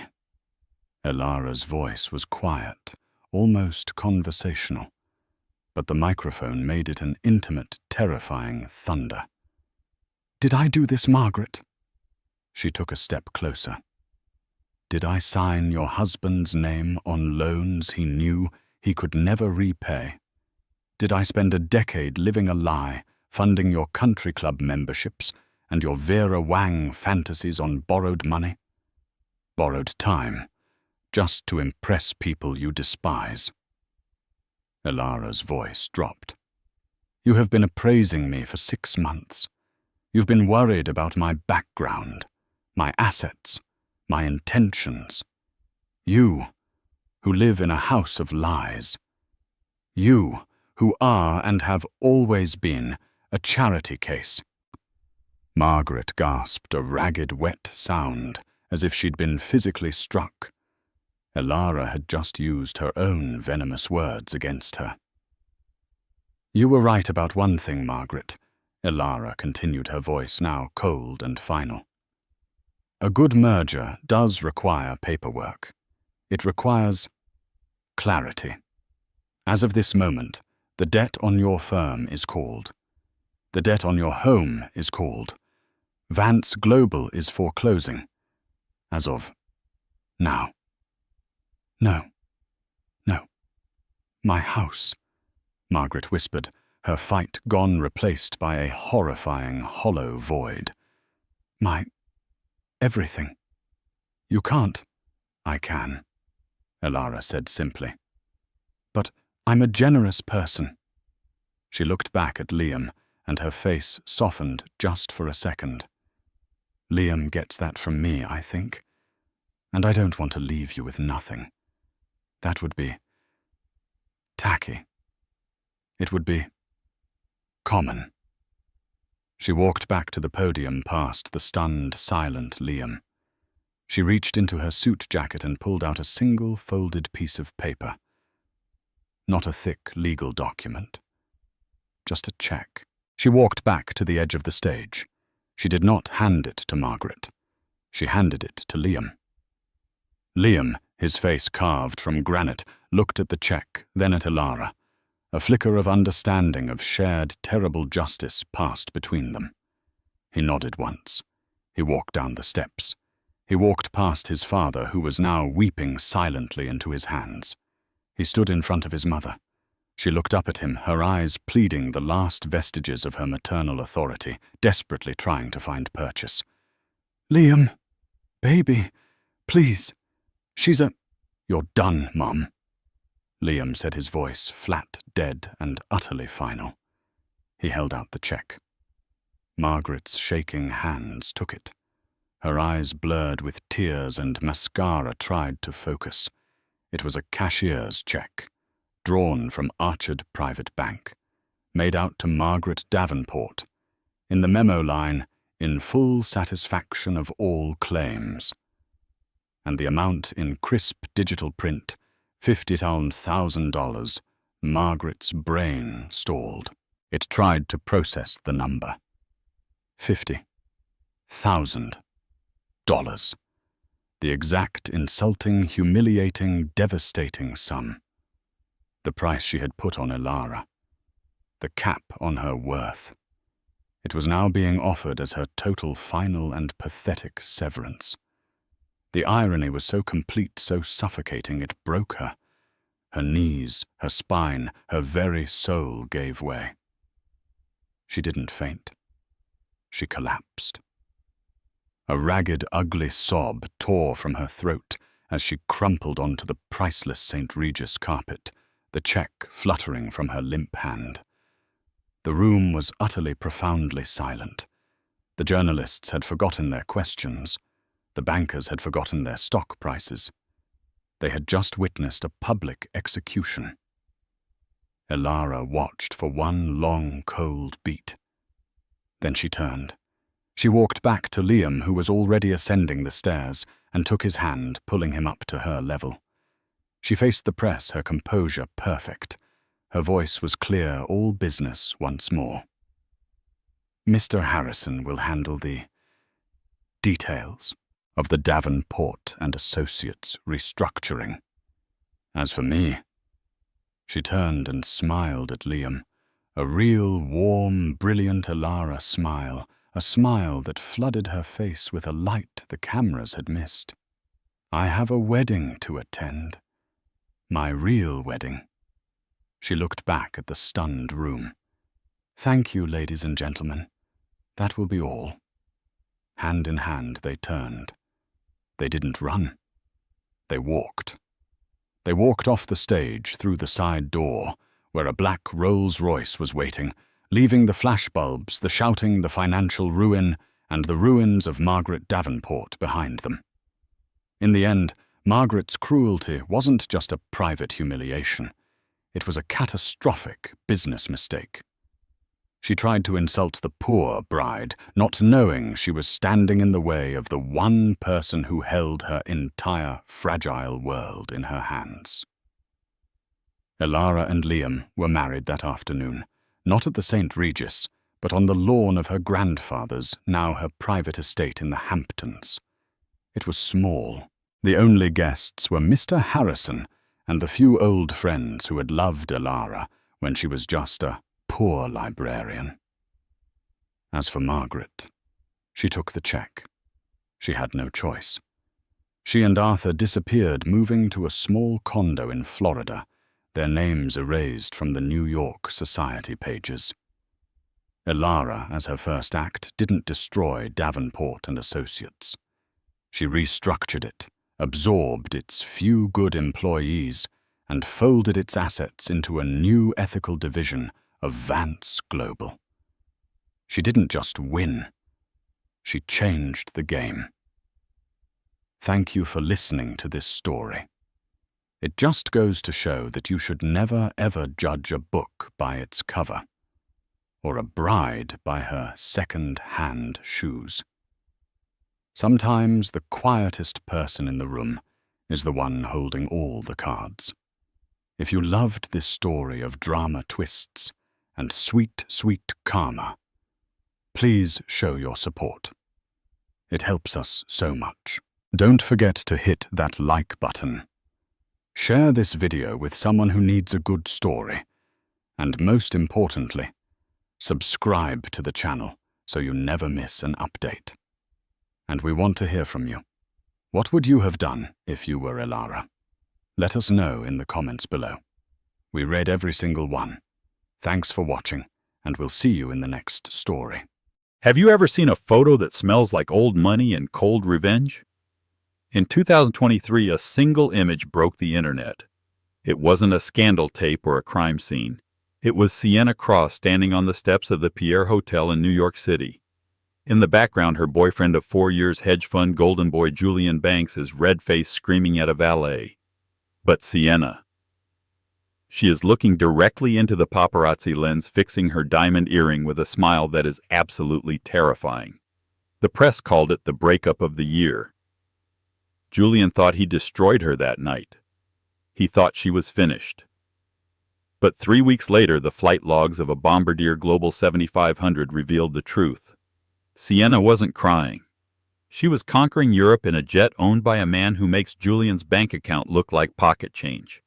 Elara's voice was quiet, almost conversational, but the microphone made it an intimate, terrifying thunder. "Did I do this, Margaret?" She took a step closer. "Did I sign your husband's name on loans he knew he could never repay? Did I spend a decade living a lie, funding your country club memberships and your Vera Wang fantasies on borrowed money? Borrowed time, just to impress people you despise?" Elara's voice dropped. "You have been appraising me for 6 months. You've been worried about my background, my assets, my intentions. You, who live in a house of lies. You, who are and have always been a charity case." Margaret gasped a ragged, wet sound, as if she'd been physically struck. Elara had just used her own venomous words against her. "You were right about one thing, Margaret," Elara continued, her voice now cold and final. "A good merger does require paperwork. It requires clarity. As of this moment, the debt on your firm is called. The debt on your home is called. Vance Global is foreclosing. As of now. No. My house," Margaret whispered, her fight gone, replaced by a horrifying, hollow void. My Everything. You can't. I can, Elara said simply. But I'm a generous person. She looked back at Liam, and her face softened just for a second. Liam gets that from me, I think. And I don't want to leave you with nothing. That would be tacky. It would be common. She walked back to the podium past the stunned, silent Liam. She reached into her suit jacket and pulled out a single folded piece of paper. Not a thick legal document. Just a check. She walked back to the edge of the stage. She did not hand it to Margaret. She handed it to Liam. Liam, his face carved from granite, looked at the check, then at Elara. A flicker of understanding of shared terrible justice passed between them. He nodded once. He walked down the steps. He walked past his father, who was now weeping silently into his hands. He stood in front of his mother. She looked up at him, her eyes pleading the last vestiges of her maternal authority, desperately trying to find purchase. "Liam, baby, please. She's a—" "You're done, Mum," Liam said, his voice flat, dead, and utterly final. He held out the check. Margaret's shaking hands took it. Her eyes blurred with tears and mascara tried to focus. It was a cashier's check, drawn from Archard Private Bank, made out to Margaret Davenport. In the memo line, "In full satisfaction of all claims." And the amount in crisp digital print, $50,000, Margaret's brain stalled. It tried to process the number. $50,000. The exact, insulting, humiliating, devastating sum. The price she had put on Elara. The cap on her worth. It was now being offered as her total, final, and pathetic severance. The irony was so complete, so suffocating, it broke her. Her knees, her spine, her very soul gave way. She didn't faint. She collapsed. A ragged, ugly sob tore from her throat as she crumpled onto the priceless St. Regis carpet, the check fluttering from her limp hand. The room was utterly, profoundly silent. The journalists had forgotten their questions. The bankers had forgotten their stock prices. They had just witnessed a public execution. Elara watched for one long, cold beat. Then she turned. She walked back to Liam, who was already ascending the stairs, and took his hand, pulling him up to her level. She faced the press, her composure perfect. Her voice was clear, all business once more. "Mr. Harrison will handle the details of the Davenport and Associates restructuring. As for me—" She turned and smiled at Liam, a real, warm, brilliant Elara smile, a smile that flooded her face with a light the cameras had missed. "I have a wedding to attend. My real wedding." She looked back at the stunned room. "Thank you, ladies and gentlemen. That will be all." Hand in hand they turned. They didn't run. They walked. They walked off the stage through the side door, where a black Rolls-Royce was waiting, leaving the flashbulbs, the shouting, the financial ruin, and the ruins of Margaret Davenport behind them. In the end, Margaret's cruelty wasn't just a private humiliation. It was a catastrophic business mistake. She tried to insult the poor bride, not knowing she was standing in the way of the one person who held her entire fragile world in her hands. Elara and Liam were married that afternoon, not at the St. Regis, but on the lawn of her grandfather's, now her private estate in the Hamptons. It was small. The only guests were Mr. Harrison and the few old friends who had loved Elara when she was just a poor librarian. As for Margaret, she took the check. She had no choice. She and Arthur disappeared, moving to a small condo in Florida, their names erased from the New York society pages. Elara, as her first act, didn't destroy Davenport and Associates. She restructured it, absorbed its few good employees, and folded its assets into a new ethical division of Vance Global. She didn't just win, she changed the game. Thank you for listening to this story. It just goes to show that you should never ever judge a book by its cover, or a bride by her second-hand shoes. Sometimes the quietest person in the room is the one holding all the cards. If you loved this story of drama twists and sweet, sweet karma, please show your support. It helps us so much. Don't forget to hit that like button. Share this video with someone who needs a good story. And most importantly, subscribe to the channel so you never miss an update. And we want to hear from you. What would you have done if you were Elara? Let us know in the comments below. We read every single one. Thanks for watching, and we'll see you in the next story. Have you ever seen a photo that smells like old money and cold revenge? In 2023, a single image broke the internet. It wasn't a scandal tape or a crime scene. It was Sienna Cross standing on the steps of the Pierre Hotel in New York City. In the background, her boyfriend of 4 years, hedge fund golden boy Julian Banks, is red-faced screaming at a valet. But Sienna. She is looking directly into the paparazzi lens, fixing her diamond earring with a smile that is absolutely terrifying. The press called it the breakup of the year. Julian thought he destroyed her that night. He thought she was finished. But 3 weeks later, the flight logs of a Bombardier Global 7500 revealed the truth. Sienna wasn't crying. She was conquering Europe in a jet owned by a man who makes Julian's bank account look like pocket change.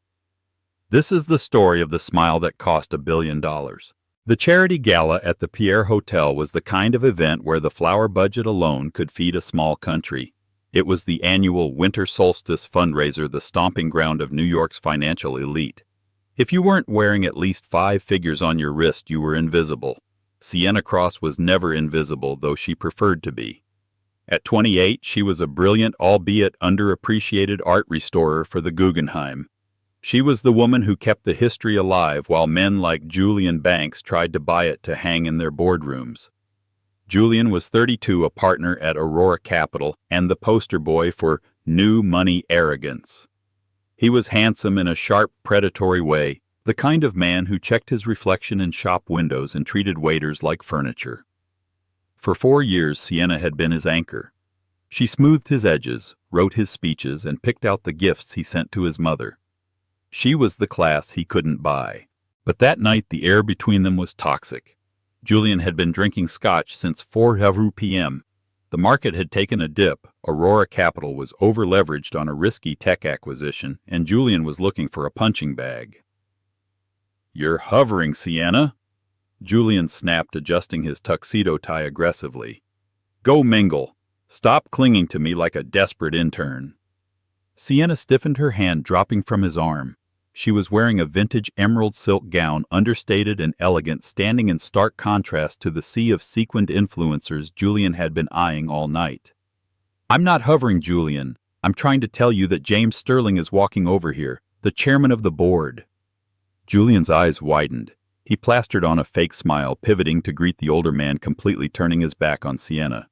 This is the story of the smile that cost $1 billion. The charity gala at the Pierre Hotel was the kind of event where the flower budget alone could feed a small country. It was the annual winter solstice fundraiser, the stomping ground of New York's financial elite. If you weren't wearing at least 5 figures on your wrist, you were invisible. Sienna Cross was never invisible, though she preferred to be. At 28, she was a brilliant, albeit underappreciated art restorer for the Guggenheim. She was the woman who kept the history alive while men like Julian Banks tried to buy it to hang in their boardrooms. Julian was 32, a partner at Aurora Capital, and the poster boy for new money arrogance. He was handsome in a sharp, predatory way, the kind of man who checked his reflection in shop windows and treated waiters like furniture. For 4 years, Sienna had been his anchor. She smoothed his edges, wrote his speeches, and picked out the gifts he sent to his mother. She was the class he couldn't buy. But that night, the air between them was toxic. Julian had been drinking scotch since 4 p.m. The market had taken a dip, Aurora Capital was over-leveraged on a risky tech acquisition, and Julian was looking for a punching bag. "You're hovering, Sienna," Julian snapped, adjusting his tuxedo tie aggressively. "Go mingle. Stop clinging to me like a desperate intern." Sienna stiffened her hand, dropping from his arm. She was wearing a vintage emerald silk gown, understated and elegant, standing in stark contrast to the sea of sequined influencers Julian had been eyeing all night. "I'm not hovering, Julian. I'm trying to tell you that James Sterling is walking over here, the chairman of the board." Julian's eyes widened. He plastered on a fake smile, pivoting to greet the older man, completely turning his back on Sienna.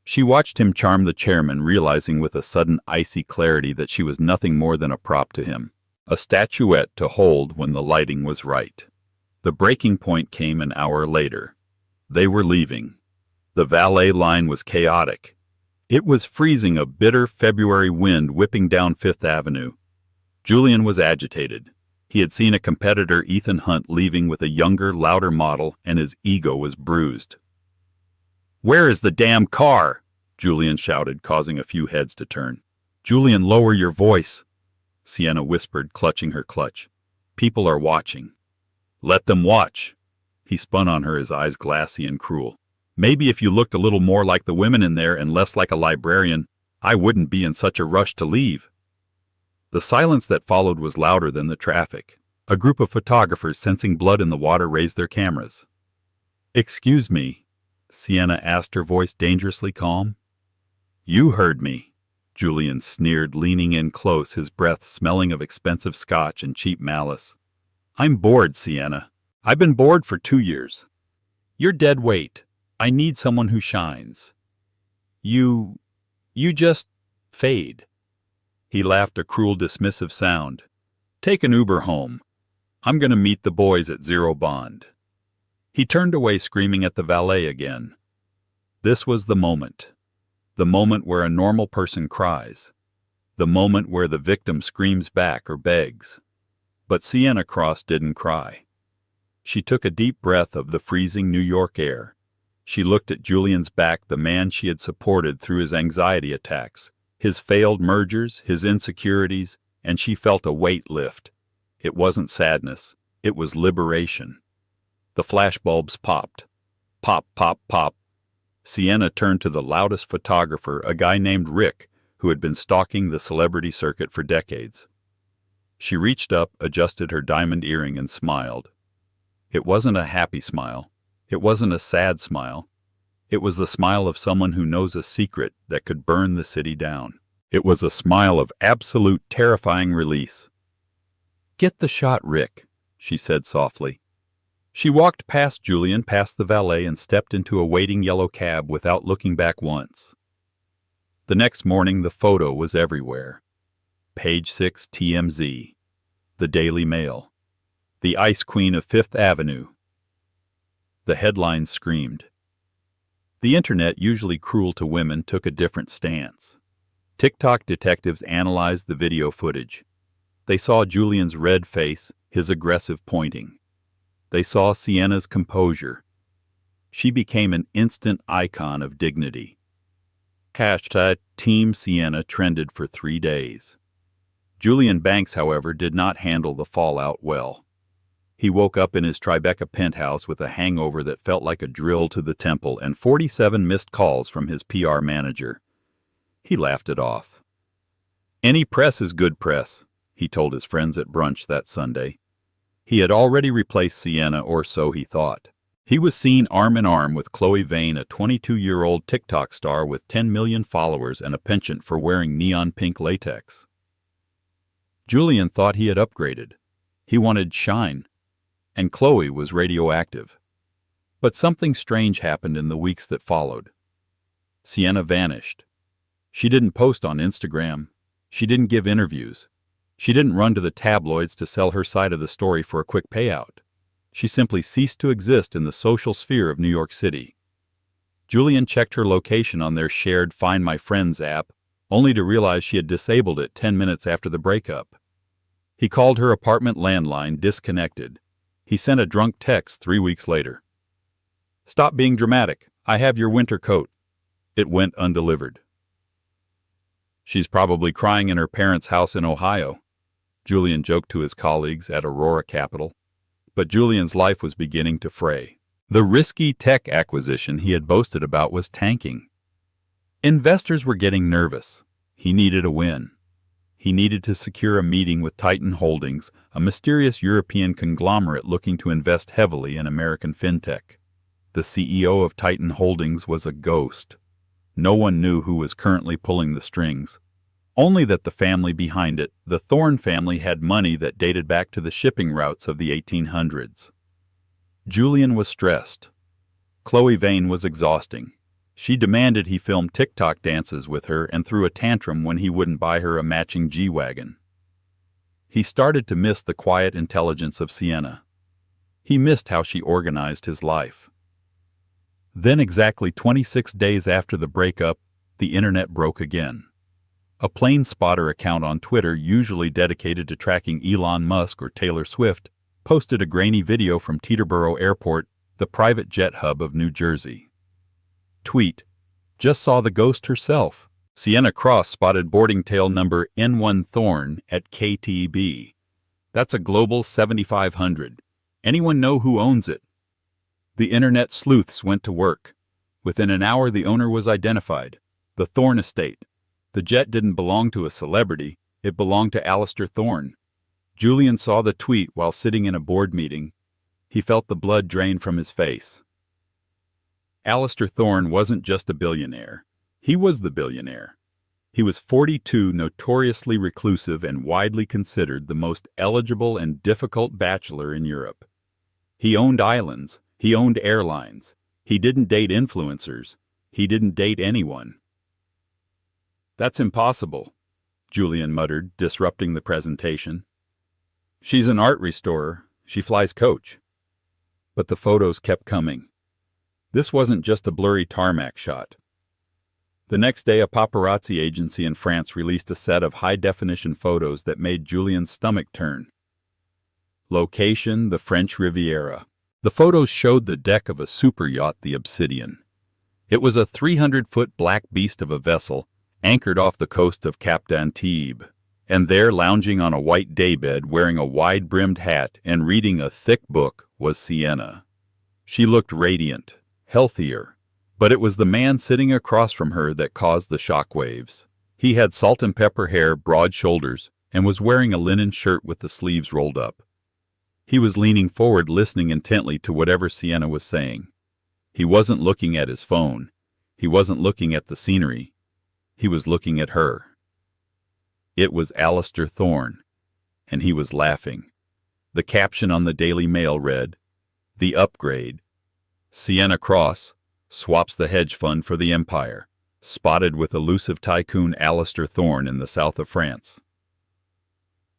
She watched him charm the chairman, realizing with a sudden icy clarity that she was nothing more than a prop to him. A statuette to hold when the lighting was right. The breaking point came an hour later. They were leaving. The valet line was chaotic. It was freezing, a bitter February wind whipping down Fifth Avenue. Julian was agitated. He had seen a competitor, Ethan Hunt, leaving with a younger, louder model, and his ego was bruised. "Where is the damn car?" Julian shouted, causing a few heads to turn. "Julian, lower your voice," Sienna whispered, clutching her clutch. "People are watching." "Let them watch." He spun on her, his eyes glassy and cruel. "Maybe if you looked a little more like the women in there and less like a librarian, I wouldn't be in such a rush to leave." The silence that followed was louder than the traffic. A group of photographers, sensing blood in the water, raised their cameras. "Excuse me," Sienna asked, her voice dangerously calm. "You heard me." Julian sneered, leaning in close, his breath smelling of expensive scotch and cheap malice. "I'm bored, Sienna. I've been bored for 2 years. You're dead weight. I need someone who shines. You just fade." He laughed, a cruel, dismissive sound. "Take an Uber home. I'm going to meet the boys at Zero Bond." He turned away, screaming at the valet again. This was the moment where a normal person cries, the moment where the victim screams back or begs. But Sienna Cross didn't cry. She took a deep breath of the freezing New York air. She looked at Julian's back, the man she had supported through his anxiety attacks, his failed mergers, his insecurities, and she felt a weight lift. It wasn't sadness. It was liberation. The flashbulbs popped. Pop, pop, pop. Sienna turned to the loudest photographer, a guy named Rick, who had been stalking the celebrity circuit for decades. She reached up, adjusted her diamond earring, and smiled. It wasn't a happy smile. It wasn't a sad smile. It was the smile of someone who knows a secret that could burn the city down. It was a smile of absolute, terrifying release. "Get the shot, Rick," she said softly. She walked past Julian, past the valet, and stepped into a waiting yellow cab without looking back once. The next morning, the photo was everywhere. Page 6 TMZ, the Daily Mail, the Ice Queen of Fifth Avenue. The headlines screamed. The internet, usually cruel to women, took a different stance. TikTok detectives analyzed the video footage. They saw Julian's red face, his aggressive pointing. They saw Sienna's composure. She became an instant icon of dignity. Hashtag Team Sienna trended for 3 days. Julian Banks, however, did not handle the fallout well. He woke up in his Tribeca penthouse with a hangover that felt like a drill to the temple and 47 missed calls from his PR manager. He laughed it off. "Any press is good press," he told his friends at brunch that Sunday. He had already replaced Sienna, or so he thought. He was seen arm in arm with Chloe Vane, a 22-year-old TikTok star with 10 million followers and a penchant for wearing neon pink latex. Julian thought he had upgraded. He wanted shine, and Chloe was radioactive. But something strange happened in the weeks that followed. Sienna vanished. She didn't post on Instagram. She didn't give interviews. She didn't run to the tabloids to sell her side of the story for a quick payout. She simply ceased to exist in the social sphere of New York City. Julian checked her location on their shared Find My Friends app, only to realize she had disabled it 10 minutes after the breakup. He called her apartment landline, disconnected. He sent a drunk text 3 weeks later. "Stop being dramatic. I have your winter coat." It went undelivered. "She's probably crying in her parents' house in Ohio," Julian joked to his colleagues at Aurora Capital. But Julian's life was beginning to fray. The risky tech acquisition he had boasted about was tanking. Investors were getting nervous. He needed a win. He needed to secure a meeting with Titan Holdings, a mysterious European conglomerate looking to invest heavily in American fintech. The CEO of Titan Holdings was a ghost. No one knew who was currently pulling the strings. Only that the family behind it, the Thorne family, had money that dated back to the shipping routes of the 1800s. Julian was stressed. Chloe Vane was exhausting. She demanded he film TikTok dances with her and threw a tantrum when he wouldn't buy her a matching G-Wagon. He started to miss the quiet intelligence of Sienna. He missed how she organized his life. Then, exactly 26 days after the breakup, the internet broke again. A plane spotter account on Twitter, usually dedicated to tracking Elon Musk or Taylor Swift, posted a grainy video from Teterboro Airport, the private jet hub of New Jersey. Tweet: "Just saw the ghost herself. Sienna Cross spotted boarding tail number N1 Thorne at KTB. That's a Global 7500. Anyone know who owns it?" The internet sleuths went to work. Within an hour, the owner was identified: the Thorne estate. The jet didn't belong to a celebrity, it belonged to Alistair Thorne. Julian saw the tweet while sitting in a board meeting. He felt the blood drain from his face. Alistair Thorne wasn't just a billionaire. He was the billionaire. He was 42, notoriously reclusive and widely considered the most eligible and difficult bachelor in Europe. He owned islands. He owned airlines. He didn't date influencers. He didn't date anyone. "That's impossible," Julian muttered, disrupting the presentation. "She's an art restorer. She flies coach." But the photos kept coming. This wasn't just a blurry tarmac shot. The next day, a paparazzi agency in France released a set of high-definition photos that made Julian's stomach turn. Location: the French Riviera. The photos showed the deck of a superyacht, the Obsidian. It was a 300-foot black beast of a vessel, anchored off the coast of Cap d'Antibes, and there, lounging on a white daybed, wearing a wide-brimmed hat and reading a thick book, was Sienna. She looked radiant, healthier, but it was the man sitting across from her that caused the shockwaves. He had salt and pepper hair, broad shoulders, and was wearing a linen shirt with the sleeves rolled up. He was leaning forward, listening intently to whatever Sienna was saying. He wasn't looking at his phone. He wasn't looking at the scenery. He was looking at her. It was Alistair Thorne, and he was laughing. The caption on the Daily Mail read, "The upgrade. Sienna Cross swaps the hedge fund for the empire. Spotted with elusive tycoon Alistair Thorne in the south of France."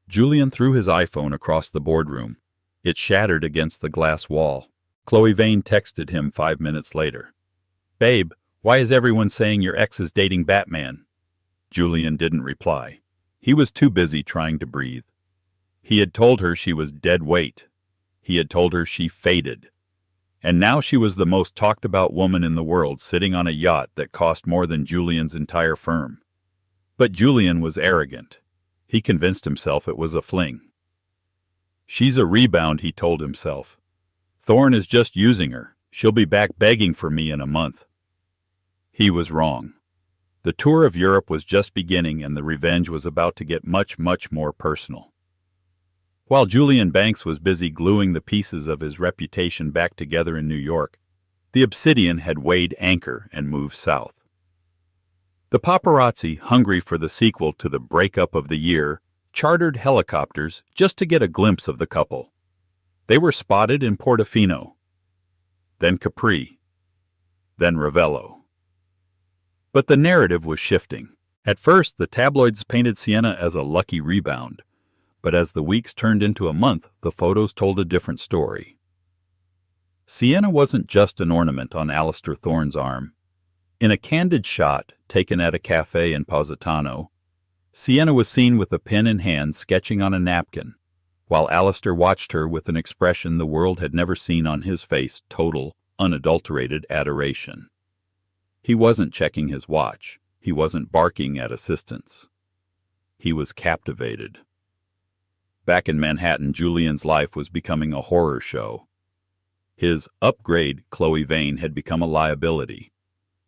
Julian threw his iPhone across the boardroom. It shattered against the glass wall. Chloe Vane texted him 5 minutes later. "Babe, why is everyone saying your ex is dating Batman?" Julian didn't reply. He was too busy trying to breathe. He had told her she was dead weight. He had told her she faded. And now she was the most talked about woman in the world, sitting on a yacht that cost more than Julian's entire firm. But Julian was arrogant. He convinced himself it was a fling. "She's a rebound," he told himself. "Thorne is just using her. She'll be back begging for me in a month." He was wrong. The tour of Europe was just beginning, and the revenge was about to get much, much more personal. While Julian Banks was busy gluing the pieces of his reputation back together in New York, the Obsidian had weighed anchor and moved south. The paparazzi, hungry for the sequel to the breakup of the year, chartered helicopters just to get a glimpse of the couple. They were spotted in Portofino, then Capri, then Ravello. But the narrative was shifting. At first, the tabloids painted Sienna as a lucky rebound, but as the weeks turned into a month, the photos told a different story. Sienna wasn't just an ornament on Alistair Thorne's arm. In a candid shot taken at a cafe in Positano, Sienna was seen with a pen in hand sketching on a napkin, while Alistair watched her with an expression the world had never seen on his face: total, unadulterated adoration. He wasn't checking his watch. He wasn't barking at assistants. He was captivated. Back in Manhattan, Julian's life was becoming a horror show. His upgrade, Chloe Vane, had become a liability.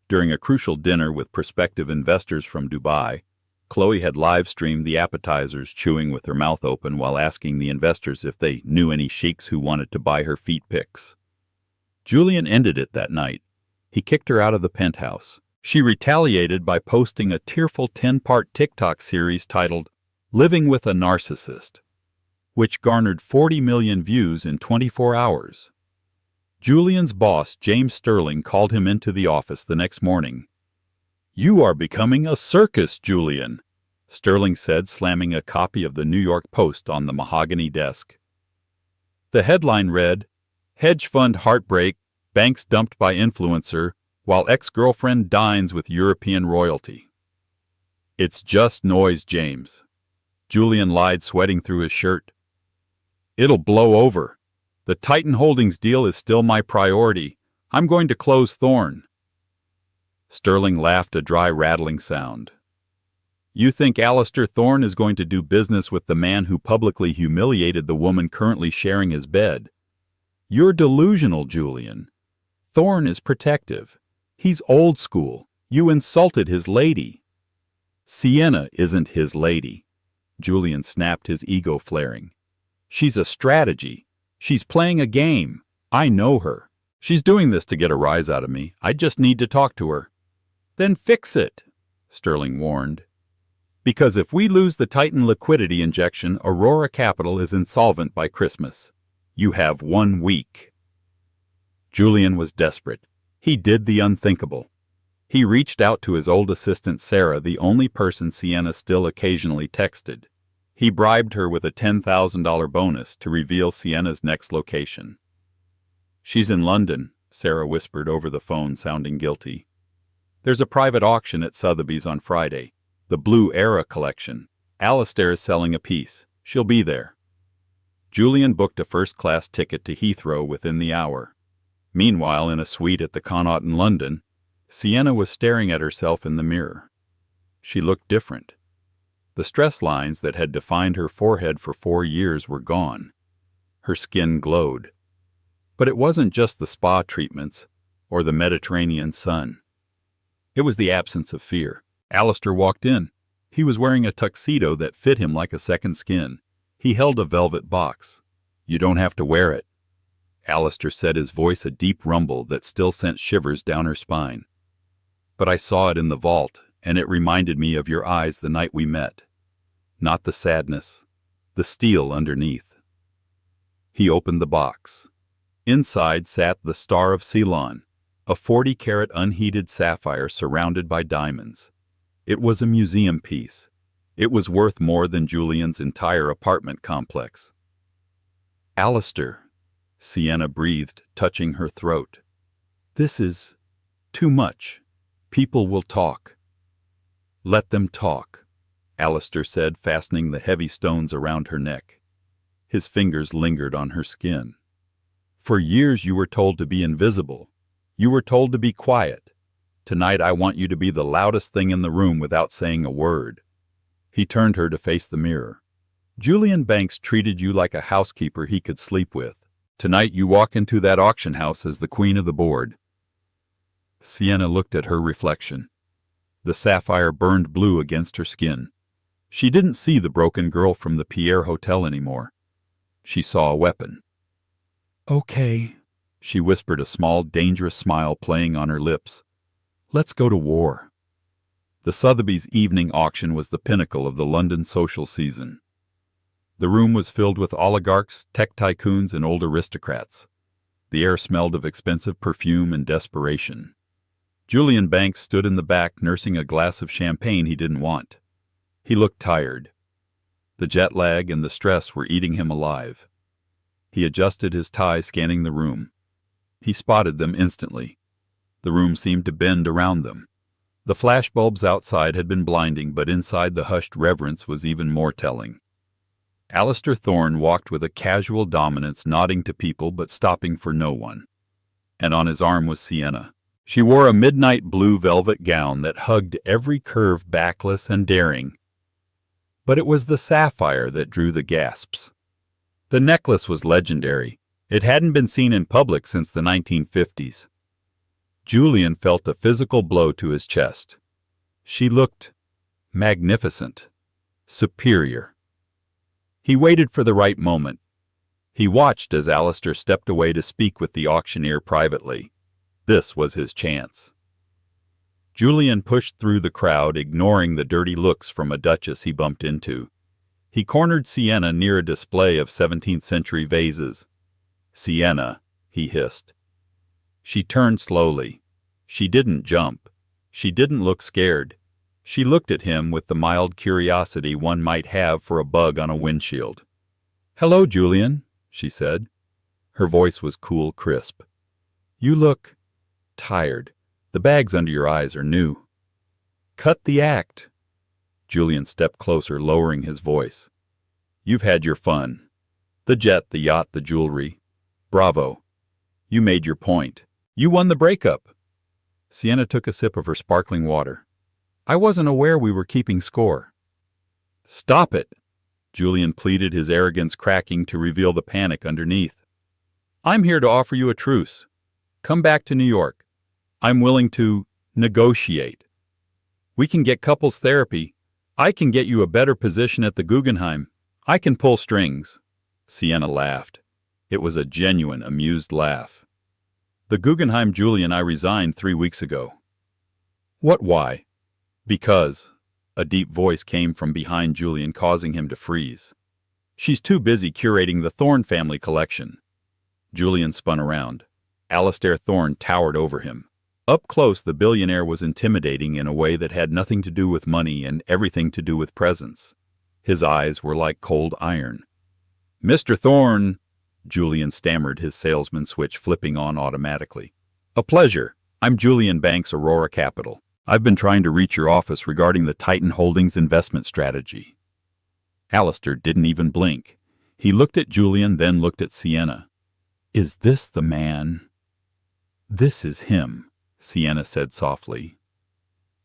During a crucial dinner with prospective investors from Dubai, Chloe had live-streamed the appetizers, chewing with her mouth open while asking the investors if they knew any sheiks who wanted to buy her feet pics. Julian ended it that night. He kicked her out of the penthouse. She retaliated by posting a tearful 10-part TikTok series titled "Living with a Narcissist," which garnered 40 million views in 24 hours. Julian's boss, James Sterling, called him into the office the next morning. "You are becoming a circus, Julian," Sterling said, slamming a copy of the New York Post on the mahogany desk. The headline read, "Hedge Fund Heartbreak, Banks Dumped by Influencer, While Ex-Girlfriend Dines with European Royalty." "It's just noise, James," Julian lied, sweating through his shirt. "It'll blow over. The Titan Holdings deal is still my priority. I'm going to close Thorne." Sterling laughed, a dry, rattling sound. "You think Alistair Thorne is going to do business with the man who publicly humiliated the woman currently sharing his bed? You're delusional, Julian. Thorne is protective. He's old school. You insulted his lady." "Sienna isn't his lady," Julian snapped, his ego flaring. "She's a strategy. She's playing a game. I know her. She's doing this to get a rise out of me. I just need to talk to her." "Then fix it," Sterling warned. Because if we lose the Titan liquidity injection, Aurora Capital is insolvent by Christmas. You have 1 week. Julian was desperate. He did the unthinkable. He reached out to his old assistant Sarah, the only person Sienna still occasionally texted. He bribed her with a $10,000 bonus to reveal Sienna's next location. "She's in London," Sarah whispered over the phone, sounding guilty. "There's a private auction at Sotheby's on Friday. The Blue Era collection. Alistair is selling a piece. She'll be there." Julian booked a first-class ticket to Heathrow within the hour. Meanwhile, in a suite at the Connaught in London, Sienna was staring at herself in the mirror. She looked different. The stress lines that had defined her forehead for 4 years were gone. Her skin glowed. But it wasn't just the spa treatments or the Mediterranean sun. It was the absence of fear. Alistair walked in. He was wearing a tuxedo that fit him like a second skin. He held a velvet box. "You don't have to wear it." Alistair said, his voice a deep rumble that still sent shivers down her spine. "But I saw it in the vault, and it reminded me of your eyes the night we met. Not the sadness, the steel underneath." He opened the box. Inside sat the Star of Ceylon, a 40-carat unheated sapphire surrounded by diamonds. It was a museum piece. It was worth more than Julian's entire apartment complex. "Alistair," Sienna breathed, touching her throat. "This is too much. People will talk." "Let them talk," Alistair said, fastening the heavy stones around her neck. His fingers lingered on her skin. "For years you were told to be invisible. You were told to be quiet. Tonight I want you to be the loudest thing in the room without saying a word." He turned her to face the mirror. "Julian Banks treated you like a housekeeper he could sleep with. Tonight you walk into that auction house as the queen of the board." Sienna looked at her reflection. The sapphire burned blue against her skin. She didn't see the broken girl from the Pierre Hotel anymore. She saw a weapon. "Okay," she whispered, a small, dangerous smile playing on her lips. "Let's go to war." The Sotheby's evening auction was the pinnacle of the London social season. The room was filled with oligarchs, tech tycoons, and old aristocrats. The air smelled of expensive perfume and desperation. Julian Banks stood in the back nursing a glass of champagne he didn't want. He looked tired. The jet lag and the stress were eating him alive. He adjusted his tie, scanning the room. He spotted them instantly. The room seemed to bend around them. The flashbulbs outside had been blinding, but inside the hushed reverence was even more telling. Alistair Thorne walked with a casual dominance, nodding to people but stopping for no one. And on his arm was Sienna. She wore a midnight blue velvet gown that hugged every curve, backless and daring. But it was the sapphire that drew the gasps. The necklace was legendary. It hadn't been seen in public since the 1950s. Julian felt a physical blow to his chest. She looked magnificent, superior. He waited for the right moment. He watched as Alistair stepped away to speak with the auctioneer privately. This was his chance. Julian pushed through the crowd, ignoring the dirty looks from a duchess he bumped into. He cornered Sienna near a display of 17th-century vases. "Sienna," he hissed. She turned slowly. She didn't jump. She didn't look scared. She looked at him with the mild curiosity one might have for a bug on a windshield. "Hello, Julian," she said. Her voice was cool, crisp. "You look tired. The bags under your eyes are new." "Cut the act." Julian stepped closer, lowering his voice. "You've had your fun. The jet, the yacht, the jewelry. Bravo. You made your point. You won the breakup." Sienna took a sip of her sparkling water. "I wasn't aware we were keeping score." "Stop it," Julian pleaded, his arrogance cracking to reveal the panic underneath. "I'm here to offer you a truce. Come back to New York. I'm willing to negotiate. We can get couples therapy. I can get you a better position at the Guggenheim. I can pull strings." Sienna laughed. It was a genuine, amused laugh. "The Guggenheim, Julian, I resigned 3 weeks ago." "What, why?" "Because A deep voice came from behind Julian, causing him to freeze. "She's too busy curating the Thorne family collection." Julian spun around. Alastair Thorne towered over him. Up close, the billionaire was intimidating in a way that had nothing to do with money and everything to do with presence. His eyes were like cold iron. "Mr. Thorne," Julian stammered, his salesman switch flipping on automatically. "A pleasure. I'm Julian Banks, Aurora Capital. I've been trying to reach your office regarding the Titan Holdings investment strategy." Alastair didn't even blink. He looked at Julian, then looked at Sienna. "Is this the man?" "This is him," Sienna said softly.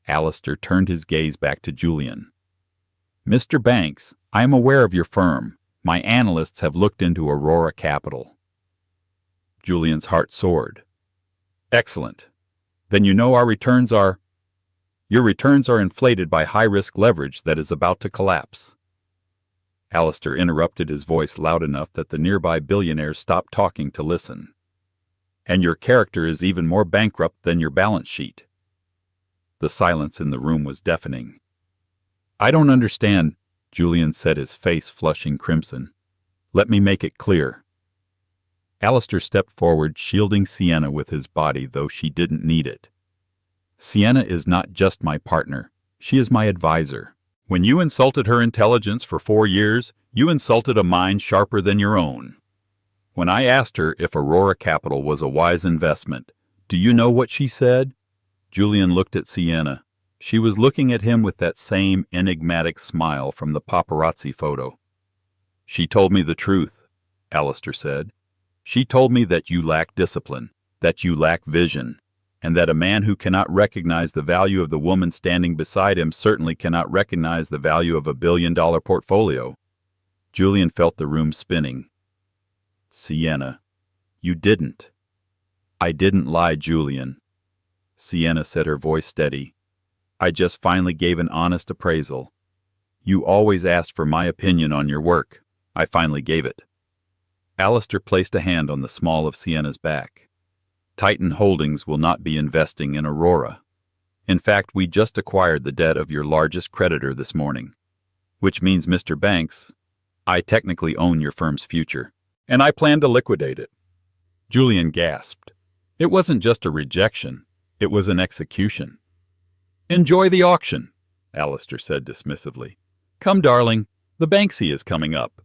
Alastair turned his gaze back to Julian. "Mr. Banks, I am aware of your firm. My analysts have looked into Aurora Capital." Julian's heart soared. "Excellent. Then you know our returns are—" "Your returns are inflated by high-risk leverage that is about to collapse." Alastair interrupted, his voice loud enough that the nearby billionaires stopped talking to listen. "And your character is even more bankrupt than your balance sheet." The silence in the room was deafening. "I don't understand," Julian said, his face flushing crimson. "Let me make it clear." Alastair stepped forward, shielding Sienna with his body, though she didn't need it. "Sienna is not just my partner. She is my advisor. When you insulted her intelligence for 4 years, you insulted a mind sharper than your own. When I asked her if Aurora Capital was a wise investment, do you know what she said?" Julian looked at Sienna. She was looking at him with that same enigmatic smile from the paparazzi photo. "She told me the truth," Alastair said. "She told me that you lack discipline, that you lack vision, and that a man who cannot recognize the value of the woman standing beside him certainly cannot recognize the value of a billion-dollar portfolio." Julian felt the room spinning. "Sienna, you didn't." "I didn't lie, Julian," Sienna said, her voice steady. "I just finally gave an honest appraisal. You always asked for my opinion on your work. I finally gave it." Alastair placed a hand on the small of Sienna's back. "Titan Holdings will not be investing in Aurora. In fact, we just acquired the debt of your largest creditor this morning. Which means, Mr. Banks, I technically own your firm's future, and I plan to liquidate it." Julian gasped. It wasn't just a rejection, it was an execution. "Enjoy the auction," Alastair said dismissively. "Come, darling, the Banksy is coming up."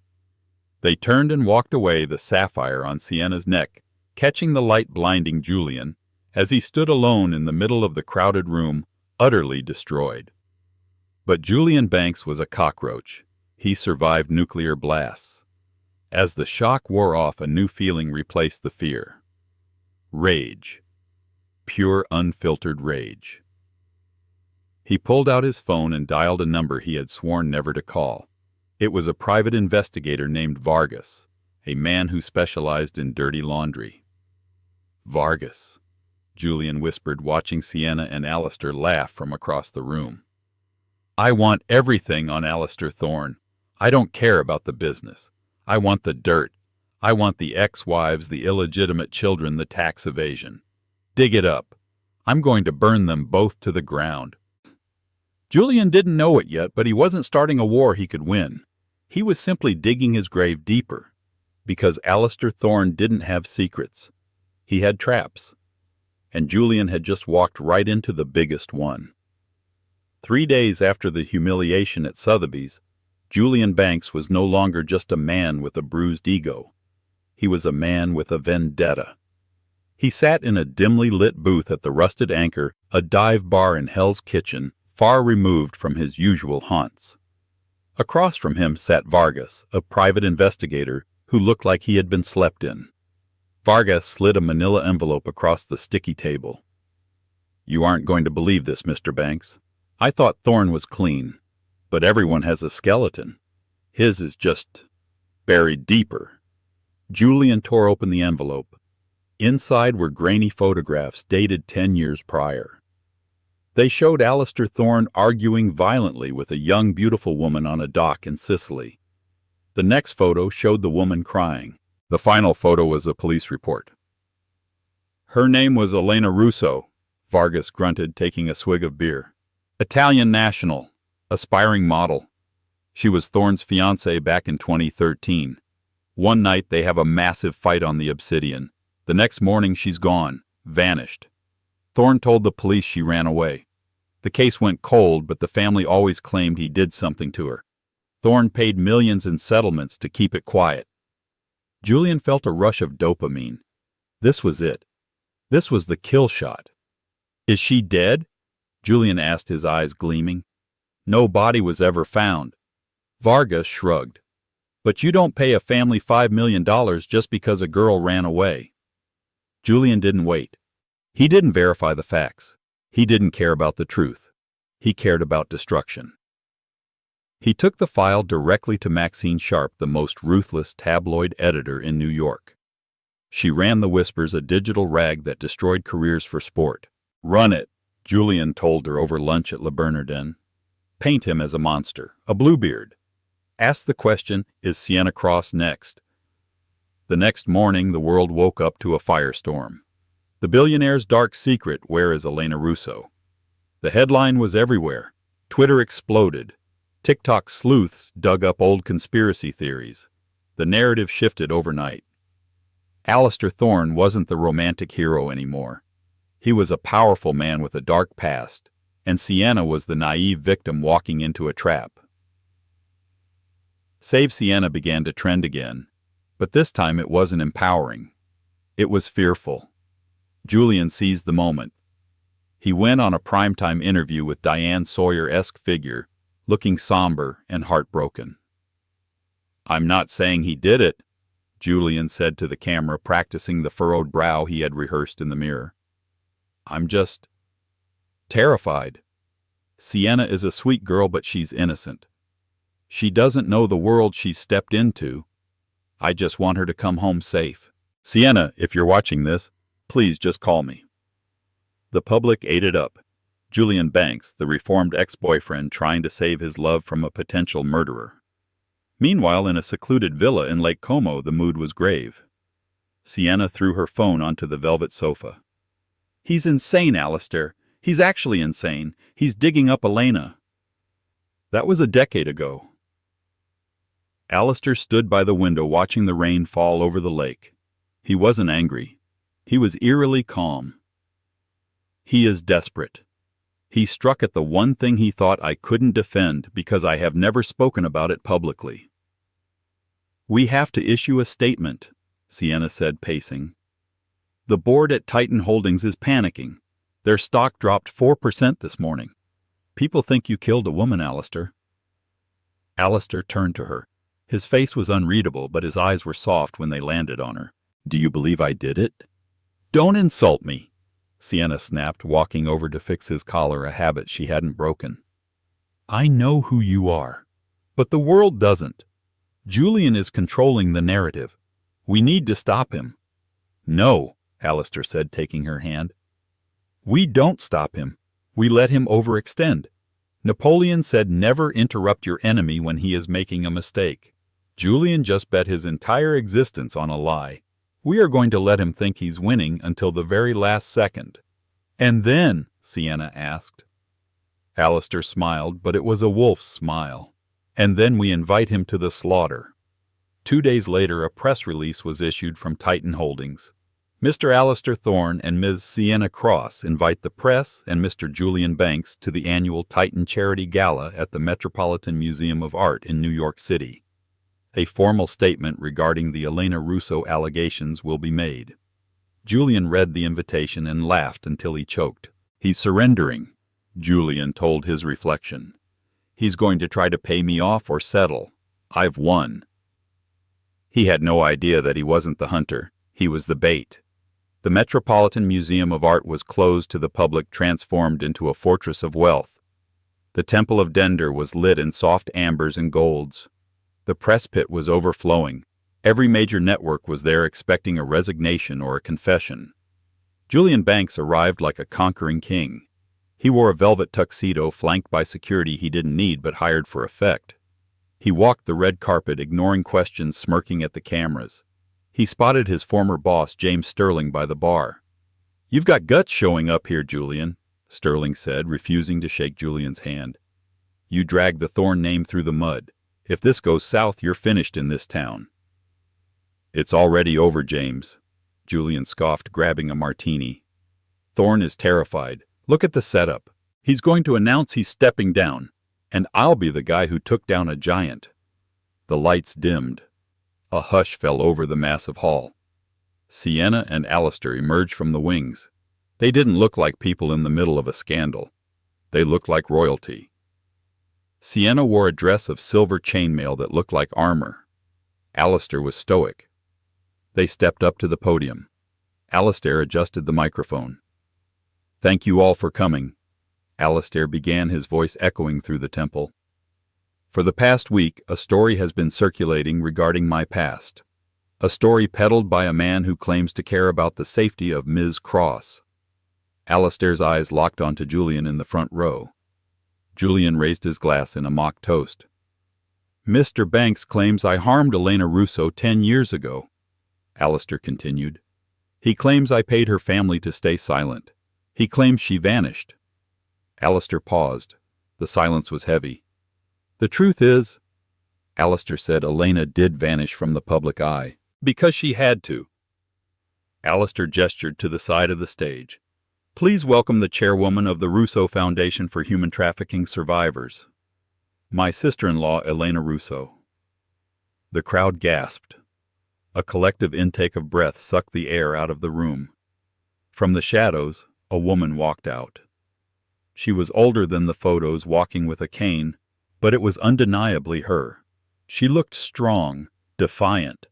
They turned and walked away, the sapphire on Sienna's neck catching the light blinding Julian as he stood alone in the middle of the crowded room, utterly destroyed. But Julian Banks was a cockroach. He survived nuclear blasts. As the shock wore off, a new feeling replaced the fear. Rage. Pure, unfiltered rage. He pulled out his phone and dialed a number he had sworn never to call. It was a private investigator named Vargas, a man who specialized in dirty laundry. "Vargas," Julian whispered, watching Sienna and Alastair laugh from across the room. "I want everything on Alastair Thorne. I don't care about the business. I want the dirt. I want the ex-wives, the illegitimate children, the tax evasion. Dig it up. I'm going to burn them both to the ground." Julian didn't know it yet, but he wasn't starting a war he could win. He was simply digging his grave deeper, because Alastair Thorne didn't have secrets. He had traps, and Julian had just walked right into the biggest one. 3 days after the humiliation at Sotheby's, Julian Banks was no longer just a man with a bruised ego. He was a man with a vendetta. He sat in a dimly lit booth at the Rusted Anchor, a dive bar in Hell's Kitchen, far removed from his usual haunts. Across from him sat Vargas, a private investigator who looked like he had been slept in. Vargas slid a manila envelope across the sticky table. "You aren't going to believe this, Mr. Banks. I thought Thorne was clean, but everyone has a skeleton. His is just buried deeper." Julian tore open the envelope. Inside were grainy photographs dated 10 years prior. They showed Alastair Thorne arguing violently with a young, beautiful woman on a dock in Sicily. The next photo showed the woman crying. The final photo was a police report. "Her name was Elena Russo," Vargas grunted, taking a swig of beer. "Italian national, aspiring model. She was Thorne's fiancée back in 2013. One night they have a massive fight on the Obsidian. The next morning she's gone, vanished. Thorne told the police she ran away. The case went cold, but the family always claimed he did something to her. Thorne paid millions in settlements to keep it quiet. Julian felt a rush of dopamine. This was it. This was the kill shot. Is she dead? Julian asked, his eyes gleaming. No body was ever found. Vargas shrugged. But you don't pay a family $5 million just because a girl ran away. Julian didn't wait. He didn't verify the facts. He didn't care about the truth. He cared about destruction. He took the file directly to Maxine Sharp, the most ruthless tabloid editor in New York. She ran the Whispers, a digital rag that destroyed careers for sport. Run it, Julian told her over lunch at Le Bernardin. Paint him as a monster, a Bluebeard. Ask the question, is Sienna Cross next? The next morning, the world woke up to a firestorm. The billionaire's dark secret, where is Elena Russo? The headline was everywhere. Twitter exploded. TikTok sleuths dug up old conspiracy theories. The narrative shifted overnight. Alistair Thorne wasn't the romantic hero anymore. He was a powerful man with a dark past, and Sienna was the naive victim walking into a trap. Save Sienna began to trend again, but this time it wasn't empowering. It was fearful. Julian seized the moment. He went on a primetime interview with Diane Sawyer-esque figure, looking somber and heartbroken. I'm not saying he did it, Julian said to the camera, practicing the furrowed brow he had rehearsed in the mirror. I'm just terrified. Sienna is a sweet girl, but she's innocent. She doesn't know the world she's stepped into. I just want her to come home safe. Sienna, if you're watching this, please just call me. The public ate it up. Julian Banks, the reformed ex-boyfriend trying to save his love from a potential murderer. Meanwhile, in a secluded villa in Lake Como, the mood was grave. Sienna threw her phone onto the velvet sofa. He's insane, Alistair. He's actually insane. He's digging up Elena. That was a decade ago. Alistair stood by the window watching the rain fall over the lake. He wasn't angry. He was eerily calm. He is desperate. He struck at the one thing he thought I couldn't defend because I have never spoken about it publicly. We have to issue a statement, Sienna said, pacing. The board at Titan Holdings is panicking. Their stock dropped 4% this morning. People think you killed a woman, Alistair. Alistair turned to her. His face was unreadable, but his eyes were soft when they landed on her. Do you believe I did it? Don't insult me, Sienna snapped, walking over to fix his collar, a habit she hadn't broken. I know who you are, but the world doesn't. Julian is controlling the narrative. We need to stop him. No, Alistair said, taking her hand. We don't stop him. We let him overextend. Napoleon said never interrupt your enemy when he is making a mistake. Julian just bet his entire existence on a lie. We are going to let him think he's winning until the very last second. And then, Sienna asked. Alistair smiled, but it was a wolf's smile. And then we invite him to the slaughter. 2 days later, a press release was issued from Titan Holdings. Mr. Alistair Thorne and Ms. Sienna Cross invite the press and Mr. Julian Banks to the annual Titan Charity Gala at the Metropolitan Museum of Art in New York City. A formal statement regarding the Elena Russo allegations will be made. Julian read the invitation and laughed until he choked. He's surrendering, Julian told his reflection. He's going to try to pay me off or settle. I've won. He had no idea that he wasn't the hunter. He was the bait. The Metropolitan Museum of Art was closed to the public, transformed into a fortress of wealth. The Temple of Dender was lit in soft ambers and golds. The press pit was overflowing. Every major network was there expecting a resignation or a confession. Julian Banks arrived like a conquering king. He wore a velvet tuxedo flanked by security he didn't need but hired for effect. He walked the red carpet, ignoring questions, smirking at the cameras. He spotted his former boss, James Sterling, by the bar. You've got guts showing up here, Julian, Sterling said, refusing to shake Julian's hand. You dragged the Thorne name through the mud. If this goes south, you're finished in this town." "It's already over, James," Julian scoffed, grabbing a martini. "Thorne is terrified. Look at the setup. He's going to announce he's stepping down, and I'll be the guy who took down a giant." The lights dimmed. A hush fell over the massive hall. Sienna and Alistair emerged from the wings. They didn't look like people in the middle of a scandal. They looked like royalty. Sienna wore a dress of silver chainmail that looked like armor. Alistair was stoic. They stepped up to the podium. Alistair adjusted the microphone. "Thank you all for coming," Alistair began, his voice echoing through the temple. "For the past week, a story has been circulating regarding my past. A story peddled by a man who claims to care about the safety of Ms. Cross." Alistair's eyes locked onto Julian in the front row. Julian raised his glass in a mock toast. "Mr. Banks claims I harmed Elena Russo 10 years ago," Alistair continued. "He claims I paid her family to stay silent. He claims she vanished." Alistair paused. The silence was heavy. "The truth is," Alistair said, "Elena did vanish from the public eye. Because she had to." Alistair gestured to the side of the stage. "Please welcome the chairwoman of the Russo Foundation for Human Trafficking Survivors, my sister-in-law, Elena Russo." The crowd gasped. A collective intake of breath sucked the air out of the room. From the shadows, a woman walked out. She was older than the photos, walking with a cane, but it was undeniably her. She looked strong, defiant.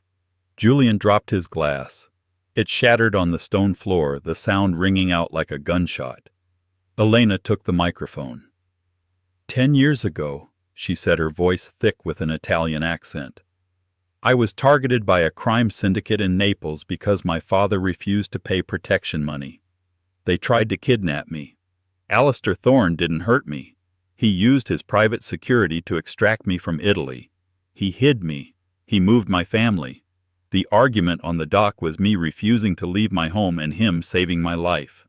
Julian dropped his glass. It shattered on the stone floor, the sound ringing out like a gunshot. Elena took the microphone. 10 years ago, she said, her voice thick with an Italian accent, "I was targeted by a crime syndicate in Naples because my father refused to pay protection money. They tried to kidnap me. Alistair Thorne didn't hurt me. He used his private security to extract me from Italy. He hid me. He moved my family. The argument on the dock was me refusing to leave my home and him saving my life."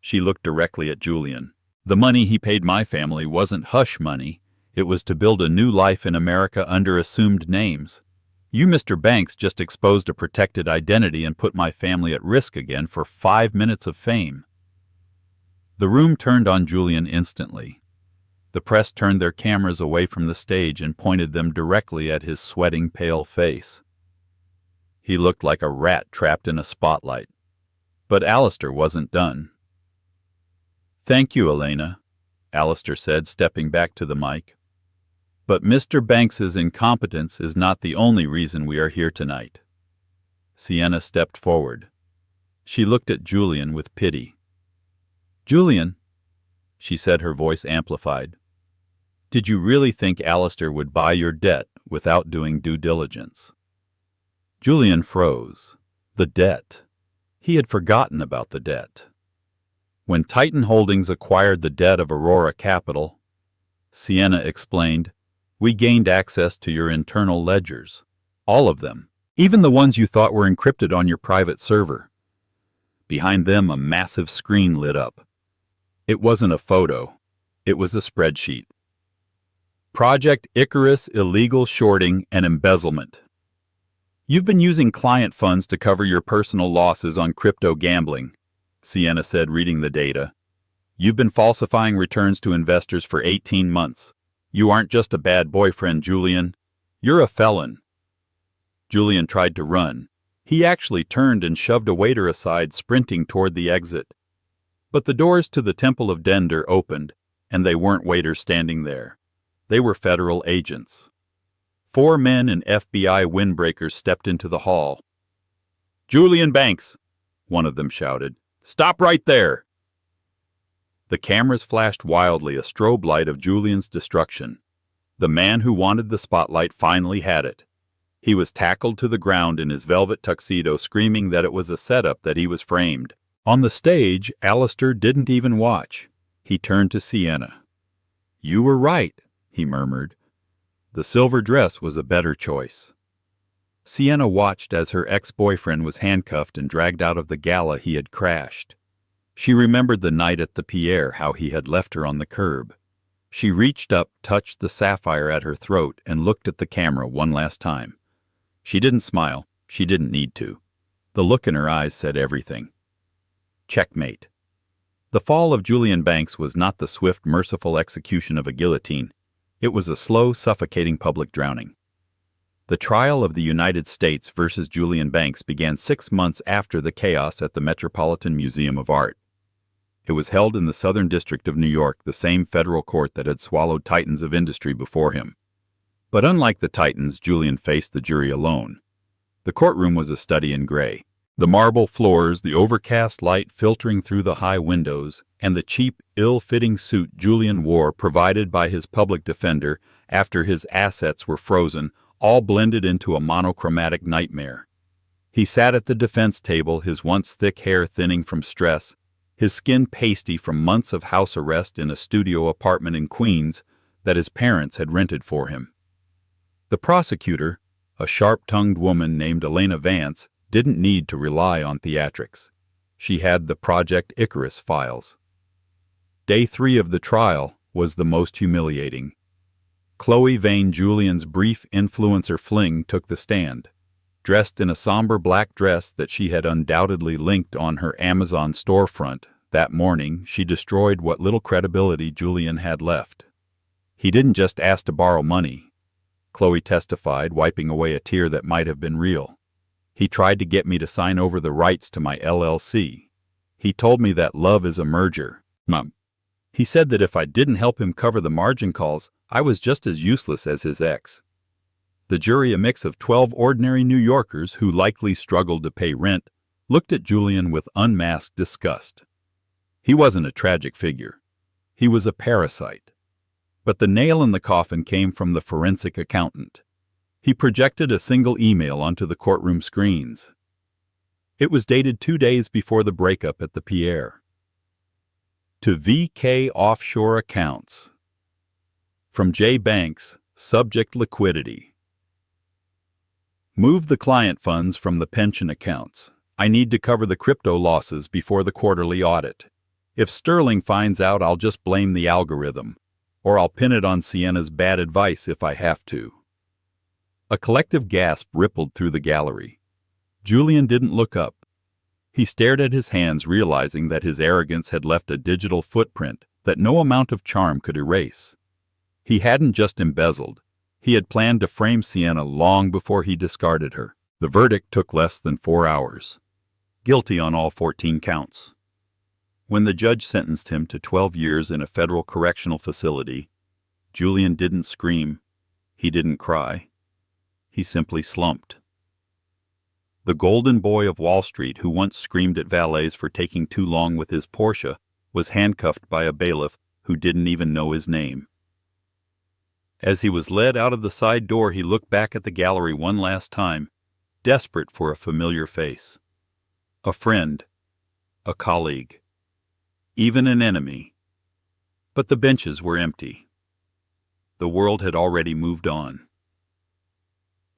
She looked directly at Julian. "The money he paid my family wasn't hush money. It was to build a new life in America under assumed names. You, Mr. Banks, just exposed a protected identity and put my family at risk again for 5 minutes of fame." The room turned on Julian instantly. The press turned their cameras away from the stage and pointed them directly at his sweating, pale face. He looked like a rat trapped in a spotlight. But Alistair wasn't done. "Thank you, Elena," Alistair said, stepping back to the mic. "But Mr. Banks's incompetence is not the only reason we are here tonight." Sienna stepped forward. She looked at Julian with pity. "Julian," she said, her voice amplified, "did you really think Alistair would buy your debt without doing due diligence?" Julian froze. The debt. He had forgotten about the debt. When Titan Holdings acquired the debt of Aurora Capital, Sienna explained, "We gained access to your internal ledgers. All of them. Even the ones you thought were encrypted on your private server." Behind them, a massive screen lit up. It wasn't a photo. It was a spreadsheet. "Project Icarus Illegal Shorting and Embezzlement. You've been using client funds to cover your personal losses on crypto gambling," Sienna said, reading the data. "You've been falsifying returns to investors for 18 months. You aren't just a bad boyfriend, Julian. You're a felon." Julian tried to run. He actually turned and shoved a waiter aside, sprinting toward the exit. But the doors to the Temple of Dender opened, and they weren't waiters standing there. They were federal agents. 4 men in FBI windbreakers stepped into the hall. "Julian Banks," one of them shouted. "Stop right there!" The cameras flashed wildly, a strobe light of Julian's destruction. The man who wanted the spotlight finally had it. He was tackled to the ground in his velvet tuxedo, screaming that it was a setup, that he was framed. On the stage, Alistair didn't even watch. He turned to Sienna. "You were right," he murmured. The silver dress was a better choice. Sienna watched as her ex-boyfriend was handcuffed and dragged out of the gala he had crashed. She remembered the night at the Pierre, how he had left her on the curb. She reached up, touched the sapphire at her throat, and looked at the camera one last time. She didn't smile. She didn't need to. The look in her eyes said everything. Checkmate. The fall of Julian Banks was not the swift, merciful execution of a guillotine. It was a slow, suffocating public drowning. The trial of the United States versus Julian Banks began 6 months after the chaos at the Metropolitan Museum of Art. It was held in the Southern District of New York, the same federal court that had swallowed titans of industry before him. But unlike the titans, Julian faced the jury alone. The courtroom was a study in gray. The marble floors, the overcast light filtering through the high windows, and the cheap, ill-fitting suit Julian wore provided by his public defender after his assets were frozen, all blended into a monochromatic nightmare. He sat at the defense table, his once thick hair thinning from stress, his skin pasty from months of house arrest in a studio apartment in Queens that his parents had rented for him. The prosecutor, a sharp-tongued woman named Elena Vance, didn't need to rely on theatrics. She had the Project Icarus files. Day 3 of the trial was the most humiliating. Chloe Vane, Julian's brief influencer fling, took the stand. Dressed in a somber black dress that she had undoubtedly linked on her Amazon storefront, that morning she destroyed what little credibility Julian had left. He didn't just ask to borrow money, Chloe testified, wiping away a tear that might have been real. He tried to get me to sign over the rights to my LLC. He told me that love is a merger. Mom. He said that if I didn't help him cover the margin calls, I was just as useless as his ex. The jury, a mix of 12 ordinary New Yorkers who likely struggled to pay rent, looked at Julian with unmasked disgust. He wasn't a tragic figure. He was a parasite. But the nail in the coffin came from the forensic accountant. He projected a single email onto the courtroom screens. It was dated 2 days before the breakup at the Pierre. To VK Offshore Accounts. From J. Banks, subject liquidity. Move the client funds from the pension accounts. I need to cover the crypto losses before the quarterly audit. If Sterling finds out, I'll just blame the algorithm, or I'll pin it on Sienna's bad advice if I have to. A collective gasp rippled through the gallery. Julian didn't look up. He stared at his hands, realizing that his arrogance had left a digital footprint that no amount of charm could erase. He hadn't just embezzled. He had planned to frame Sienna long before he discarded her. The verdict took less than 4 hours. Guilty on all 14 counts. When the judge sentenced him to 12 years in a federal correctional facility, Julian didn't scream. He didn't cry. He simply slumped. The golden boy of Wall Street, who once screamed at valets for taking too long with his Porsche, was handcuffed by a bailiff who didn't even know his name. As he was led out of the side door, he looked back at the gallery one last time, desperate for a familiar face. A friend, a colleague, even an enemy. But the benches were empty. The world had already moved on.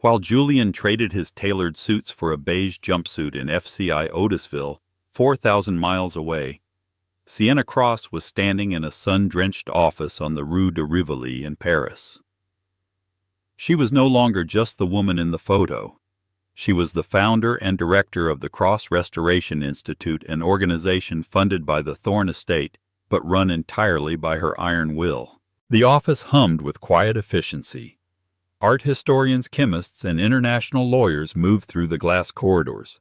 While Julian traded his tailored suits for a beige jumpsuit in FCI Otisville, 4,000 miles away, Sienna Cross was standing in a sun-drenched office on the Rue de Rivoli in Paris. She was no longer just the woman in the photo. She was the founder and director of the Cross Restoration Institute, an organization funded by the Thorne estate, but run entirely by her iron will. The office hummed with quiet efficiency. Art historians, chemists, and international lawyers moved through the glass corridors.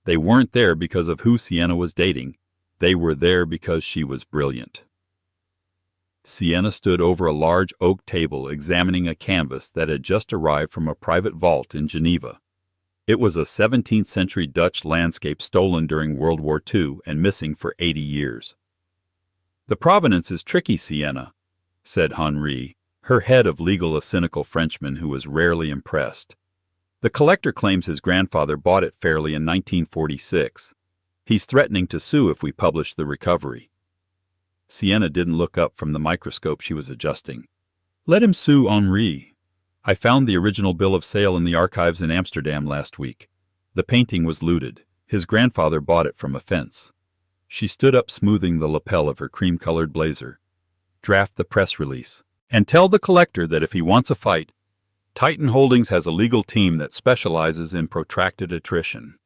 They weren't there because of who Sienna was dating. They were there because she was brilliant. Sienna stood over a large oak table examining a canvas that had just arrived from a private vault in Geneva. It was a 17th-century Dutch landscape stolen during World War II and missing for 80 years. "The provenance is tricky, Sienna," said Henri, her head of legal, a cynical Frenchman who was rarely impressed. "The collector claims his grandfather bought it fairly in 1946. He's threatening to sue if we publish the recovery." Sienna didn't look up from the microscope she was adjusting. "Let him sue, Henri. I found the original bill of sale in the archives in Amsterdam last week. The painting was looted. His grandfather bought it from a fence." She stood up, smoothing the lapel of her cream-colored blazer. draft the press release, and tell the collector that if he wants a fight, Titan Holdings has a legal team that specializes in protracted attrition.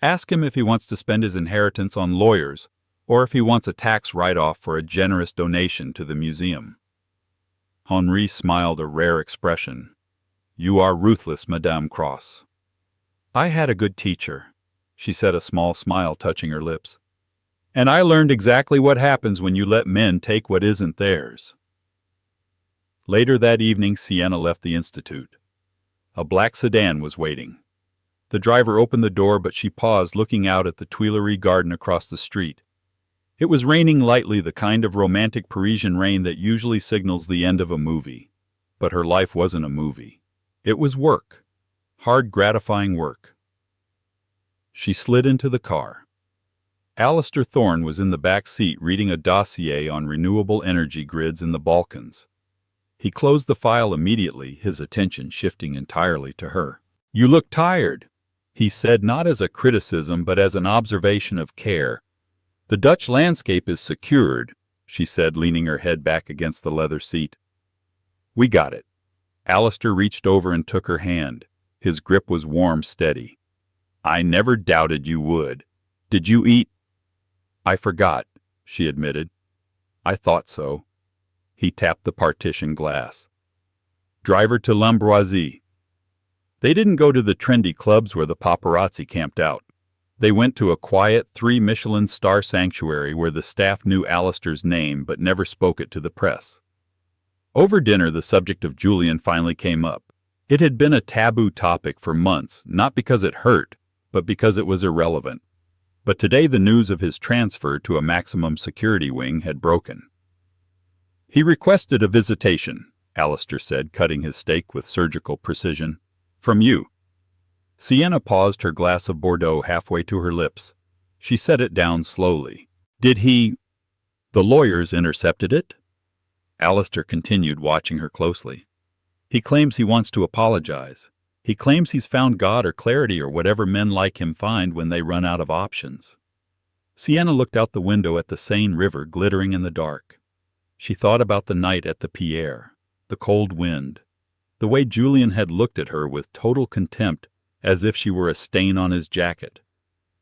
Ask him if he wants to spend his inheritance on lawyers or if he wants a tax write-off for a generous donation to the museum. Henri smiled a rare expression. You are ruthless, Madame Cross. I had a good teacher, she said, a small smile touching her lips. And I learned exactly what happens when you let men take what isn't theirs. Later that evening, Sienna left the Institute. A black sedan was waiting. The driver opened the door, but she paused, looking out at the Tuileries garden across the street. It was raining lightly, the kind of romantic Parisian rain that usually signals the end of a movie. But her life wasn't a movie. It was work. Hard, gratifying work. She slid into the car. Alistair Thorne was in the back seat reading a dossier on renewable energy grids in the Balkans. He closed the file immediately, his attention shifting entirely to her. You look tired, he said, not as a criticism but as an observation of care. The Dutch landscape is secured, she said, leaning her head back against the leather seat. We got it. Alistair reached over and took her hand. His grip was warm, steady. I never doubted you would. Did you eat? I forgot, she admitted. I thought so. He tapped the partition glass. Driver to L'Ambroisie. They didn't go to the trendy clubs where the paparazzi camped out. They went to a quiet 3-Michelin star sanctuary where the staff knew Alistair's name but never spoke it to the press. Over dinner, the subject of Julian finally came up. It had been a taboo topic for months, not because it hurt, but because it was irrelevant. But today the news of his transfer to a maximum security wing had broken. He requested a visitation, Alistair said, cutting his steak with surgical precision. From you. Sienna paused, her glass of Bordeaux halfway to her lips. She set it down slowly. Did he... The lawyers intercepted it? Alistair continued, watching her closely. He claims he wants to apologize. He claims he's found God or clarity or whatever men like him find when they run out of options. Sienna looked out the window at the Seine River glittering in the dark. She thought about the night at the Pierre, the cold wind, the way Julian had looked at her with total contempt, as if she were a stain on his jacket.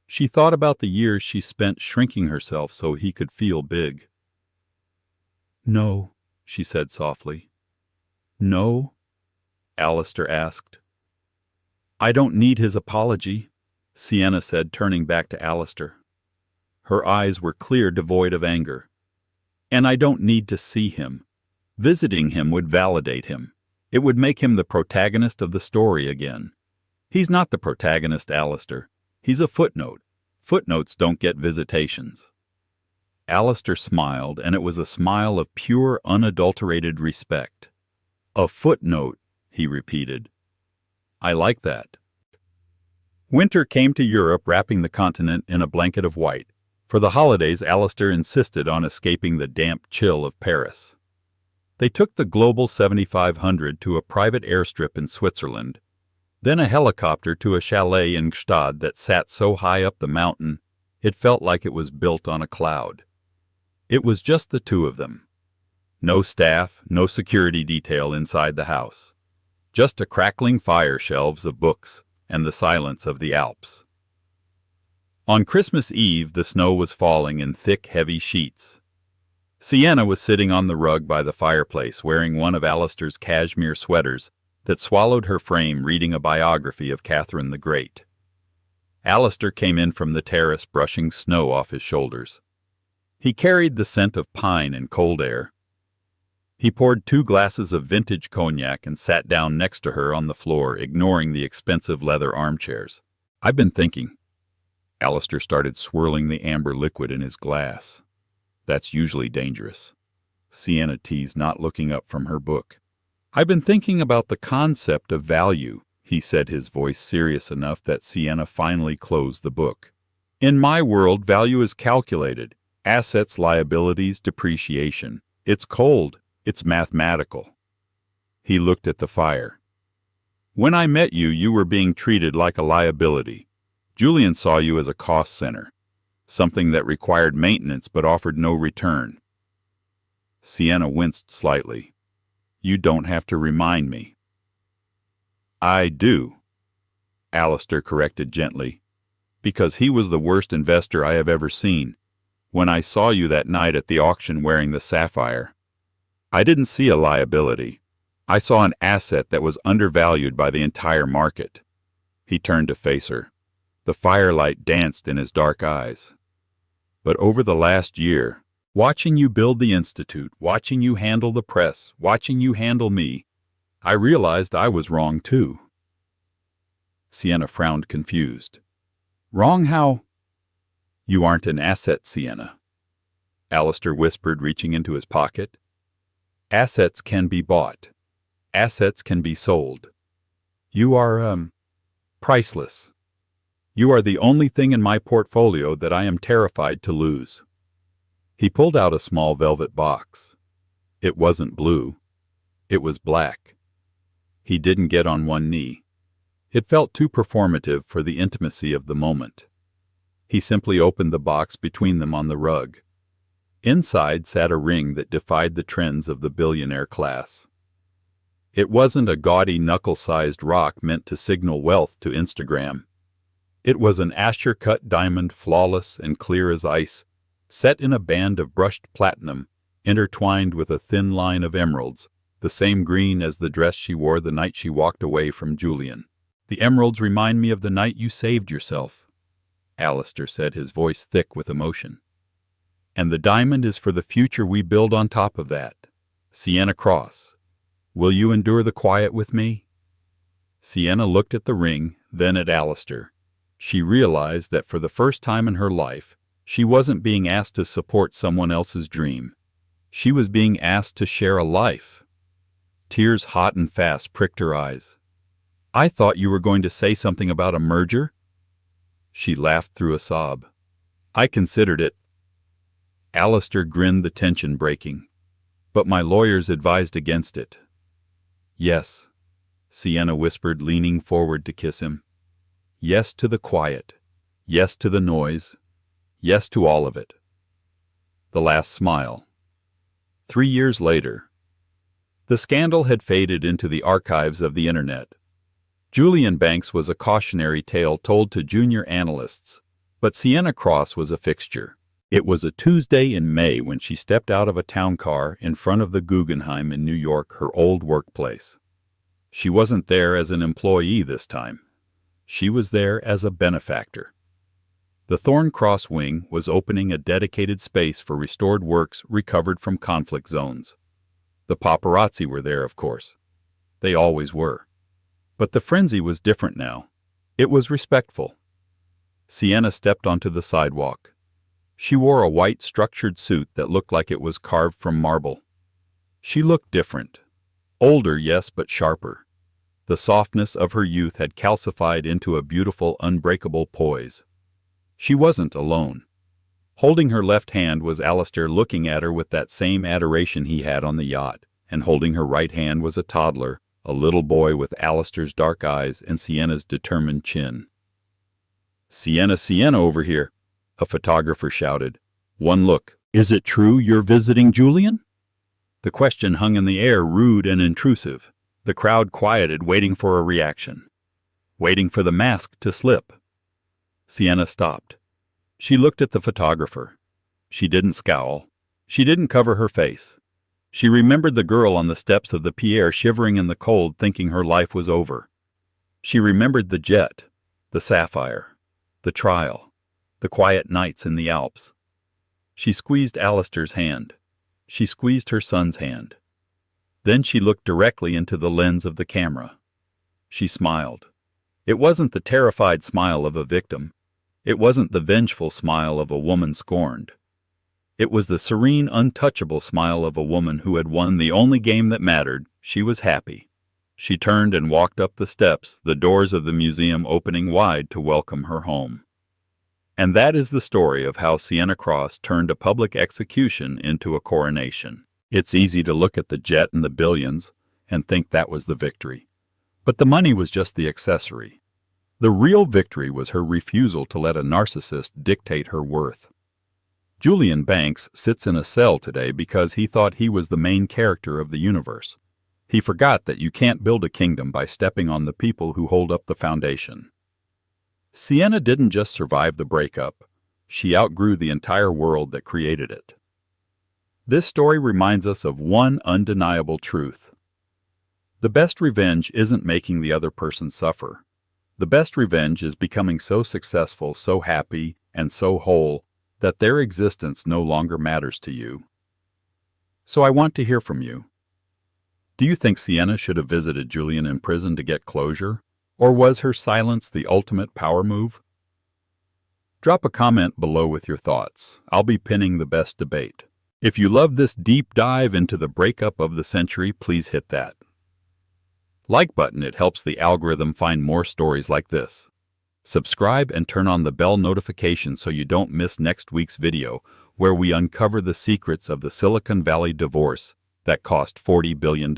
She thought about the years she spent shrinking herself so he could feel big. No, she said softly. No? Alistair asked. I don't need his apology, Sienna said, turning back to Alistair. Her eyes were clear, devoid of anger. And I don't need to see him. Visiting him would validate him. It would make him the protagonist of the story again. He's not the protagonist, Alistair. He's a footnote. Footnotes don't get visitations. Alistair smiled, and it was a smile of pure, unadulterated respect. A footnote, he repeated. I like that. Winter came to Europe, wrapping the continent in a blanket of white. For the holidays, Alistair insisted on escaping the damp chill of Paris. They took the Global 7500 to a private airstrip in Switzerland, then a helicopter to a chalet in Gstaad that sat so high up the mountain it felt like it was built on a cloud. It was just the two of them. No staff, no security detail inside the house. Just a crackling fire, shelves of books, and the silence of the Alps. On Christmas Eve, the snow was falling in thick, heavy sheets. Sienna was sitting on the rug by the fireplace, wearing one of Alistair's cashmere sweaters that swallowed her frame, reading a biography of Catherine the Great. Alistair came in from the terrace, brushing snow off his shoulders. He carried the scent of pine and cold air. He poured 2 glasses of vintage cognac and sat down next to her on the floor, ignoring the expensive leather armchairs. I've been thinking. Alistair started swirling the amber liquid in his glass. That's usually dangerous. Sienna teased, not looking up from her book. I've been thinking about the concept of value, he said, his voice serious enough that Sienna finally closed the book. In my world, value is calculated. Assets, liabilities, depreciation. It's cold. It's mathematical. He looked at the fire. When I met you, you were being treated like a liability. Julian saw you as a cost center, something that required maintenance but offered no return. Sienna winced slightly. You don't have to remind me. I do, Alistair corrected gently, because he was the worst investor I have ever seen. When I saw you that night at the auction wearing the sapphire, I didn't see a liability. I saw an asset that was undervalued by the entire market. He turned to face her. The firelight danced in his dark eyes. But over the last year, watching you build the Institute, watching you handle the press, watching you handle me, I realized I was wrong too. Sienna frowned confused. Wrong how? You aren't an asset, Sienna, Alistair whispered, reaching into his pocket. Assets can be bought. Assets can be sold. You are, priceless. You are the only thing in my portfolio that I am terrified to lose. He pulled out a small velvet box. It wasn't blue. It was black. He didn't get on one knee. It felt too performative for the intimacy of the moment. He simply opened the box between them on the rug. Inside sat a ring that defied the trends of the billionaire class. It wasn't a gaudy knuckle-sized rock meant to signal wealth to Instagram. It was an Asher-cut diamond, flawless and clear as ice, set in a band of brushed platinum, intertwined with a thin line of emeralds, the same green as the dress she wore the night she walked away from Julian. The emeralds remind me of the night you saved yourself, Alistair said, his voice thick with emotion. And the diamond is for the future we build on top of that. Sienna Cross, will you endure the quiet with me? Sienna looked at the ring, then at Alistair. She realized that for the first time in her life, she wasn't being asked to support someone else's dream. She was being asked to share a life. Tears hot and fast pricked her eyes. I thought you were going to say something about a merger? She laughed through a sob. I considered it. Alistair grinned, the tension breaking. But my lawyers advised against it. Yes, Sienna whispered, leaning forward to kiss him. Yes to the quiet. Yes to the noise. Yes to all of it. The last smile. 3 years later. The scandal had faded into the archives of the internet. Julian Banks was a cautionary tale told to junior analysts, but Sienna Cross was a fixture. It was a Tuesday in May when she stepped out of a town car in front of the Guggenheim in New York, her old workplace. She wasn't there as an employee this time. She was there as a benefactor. The Thorn Cross Wing was opening a dedicated space for restored works recovered from conflict zones. The paparazzi were there, of course. They always were. But the frenzy was different now. It was respectful. Sienna stepped onto the sidewalk. She wore a white structured suit that looked like it was carved from marble. She looked different. Older, yes, but sharper. The softness of her youth had calcified into a beautiful, unbreakable poise. She wasn't alone. Holding her left hand was Alistair, looking at her with that same adoration he had on the yacht, and holding her right hand was a toddler, a little boy with Alistair's dark eyes and Sienna's determined chin. Sienna, Sienna over here, a photographer shouted. One look. Is it true you're visiting Julian? The question hung in the air, rude and intrusive. The crowd quieted, waiting for a reaction. Waiting for the mask to slip. Sienna stopped. She looked at the photographer. She didn't scowl. She didn't cover her face. She remembered the girl on the steps of the Pierre, shivering in the cold, thinking her life was over. She remembered the jet, the sapphire, the trial, the quiet nights in the Alps. She squeezed Alistair's hand. She squeezed her son's hand. Then she looked directly into the lens of the camera. She smiled. It wasn't the terrified smile of a victim. It wasn't the vengeful smile of a woman scorned. It was the serene, untouchable smile of a woman who had won the only game that mattered. She was happy. She turned and walked up the steps, the doors of the museum opening wide to welcome her home. And that is the story of how Sienna Cross turned a public execution into a coronation. It's easy to look at the jet and the billions and think that was the victory. But the money was just the accessory. The real victory was her refusal to let a narcissist dictate her worth. Julian Banks sits in a cell today because he thought he was the main character of the universe. He forgot that you can't build a kingdom by stepping on the people who hold up the foundation. Sienna didn't just survive the breakup. She outgrew the entire world that created it. This story reminds us of one undeniable truth. The best revenge isn't making the other person suffer. The best revenge is becoming so successful, so happy, and so whole that their existence no longer matters to you. So I want to hear from you. Do you think Sienna should have visited Julian in prison to get closure? Or was her silence the ultimate power move? Drop a comment below with your thoughts. I'll be pinning the best debate. If you love this deep dive into the breakup of the century, please hit that like button. It helps the algorithm find more stories like this. Subscribe and turn on the bell notification so you don't miss next week's video, where we uncover the secrets of the Silicon Valley divorce that cost $40 billion.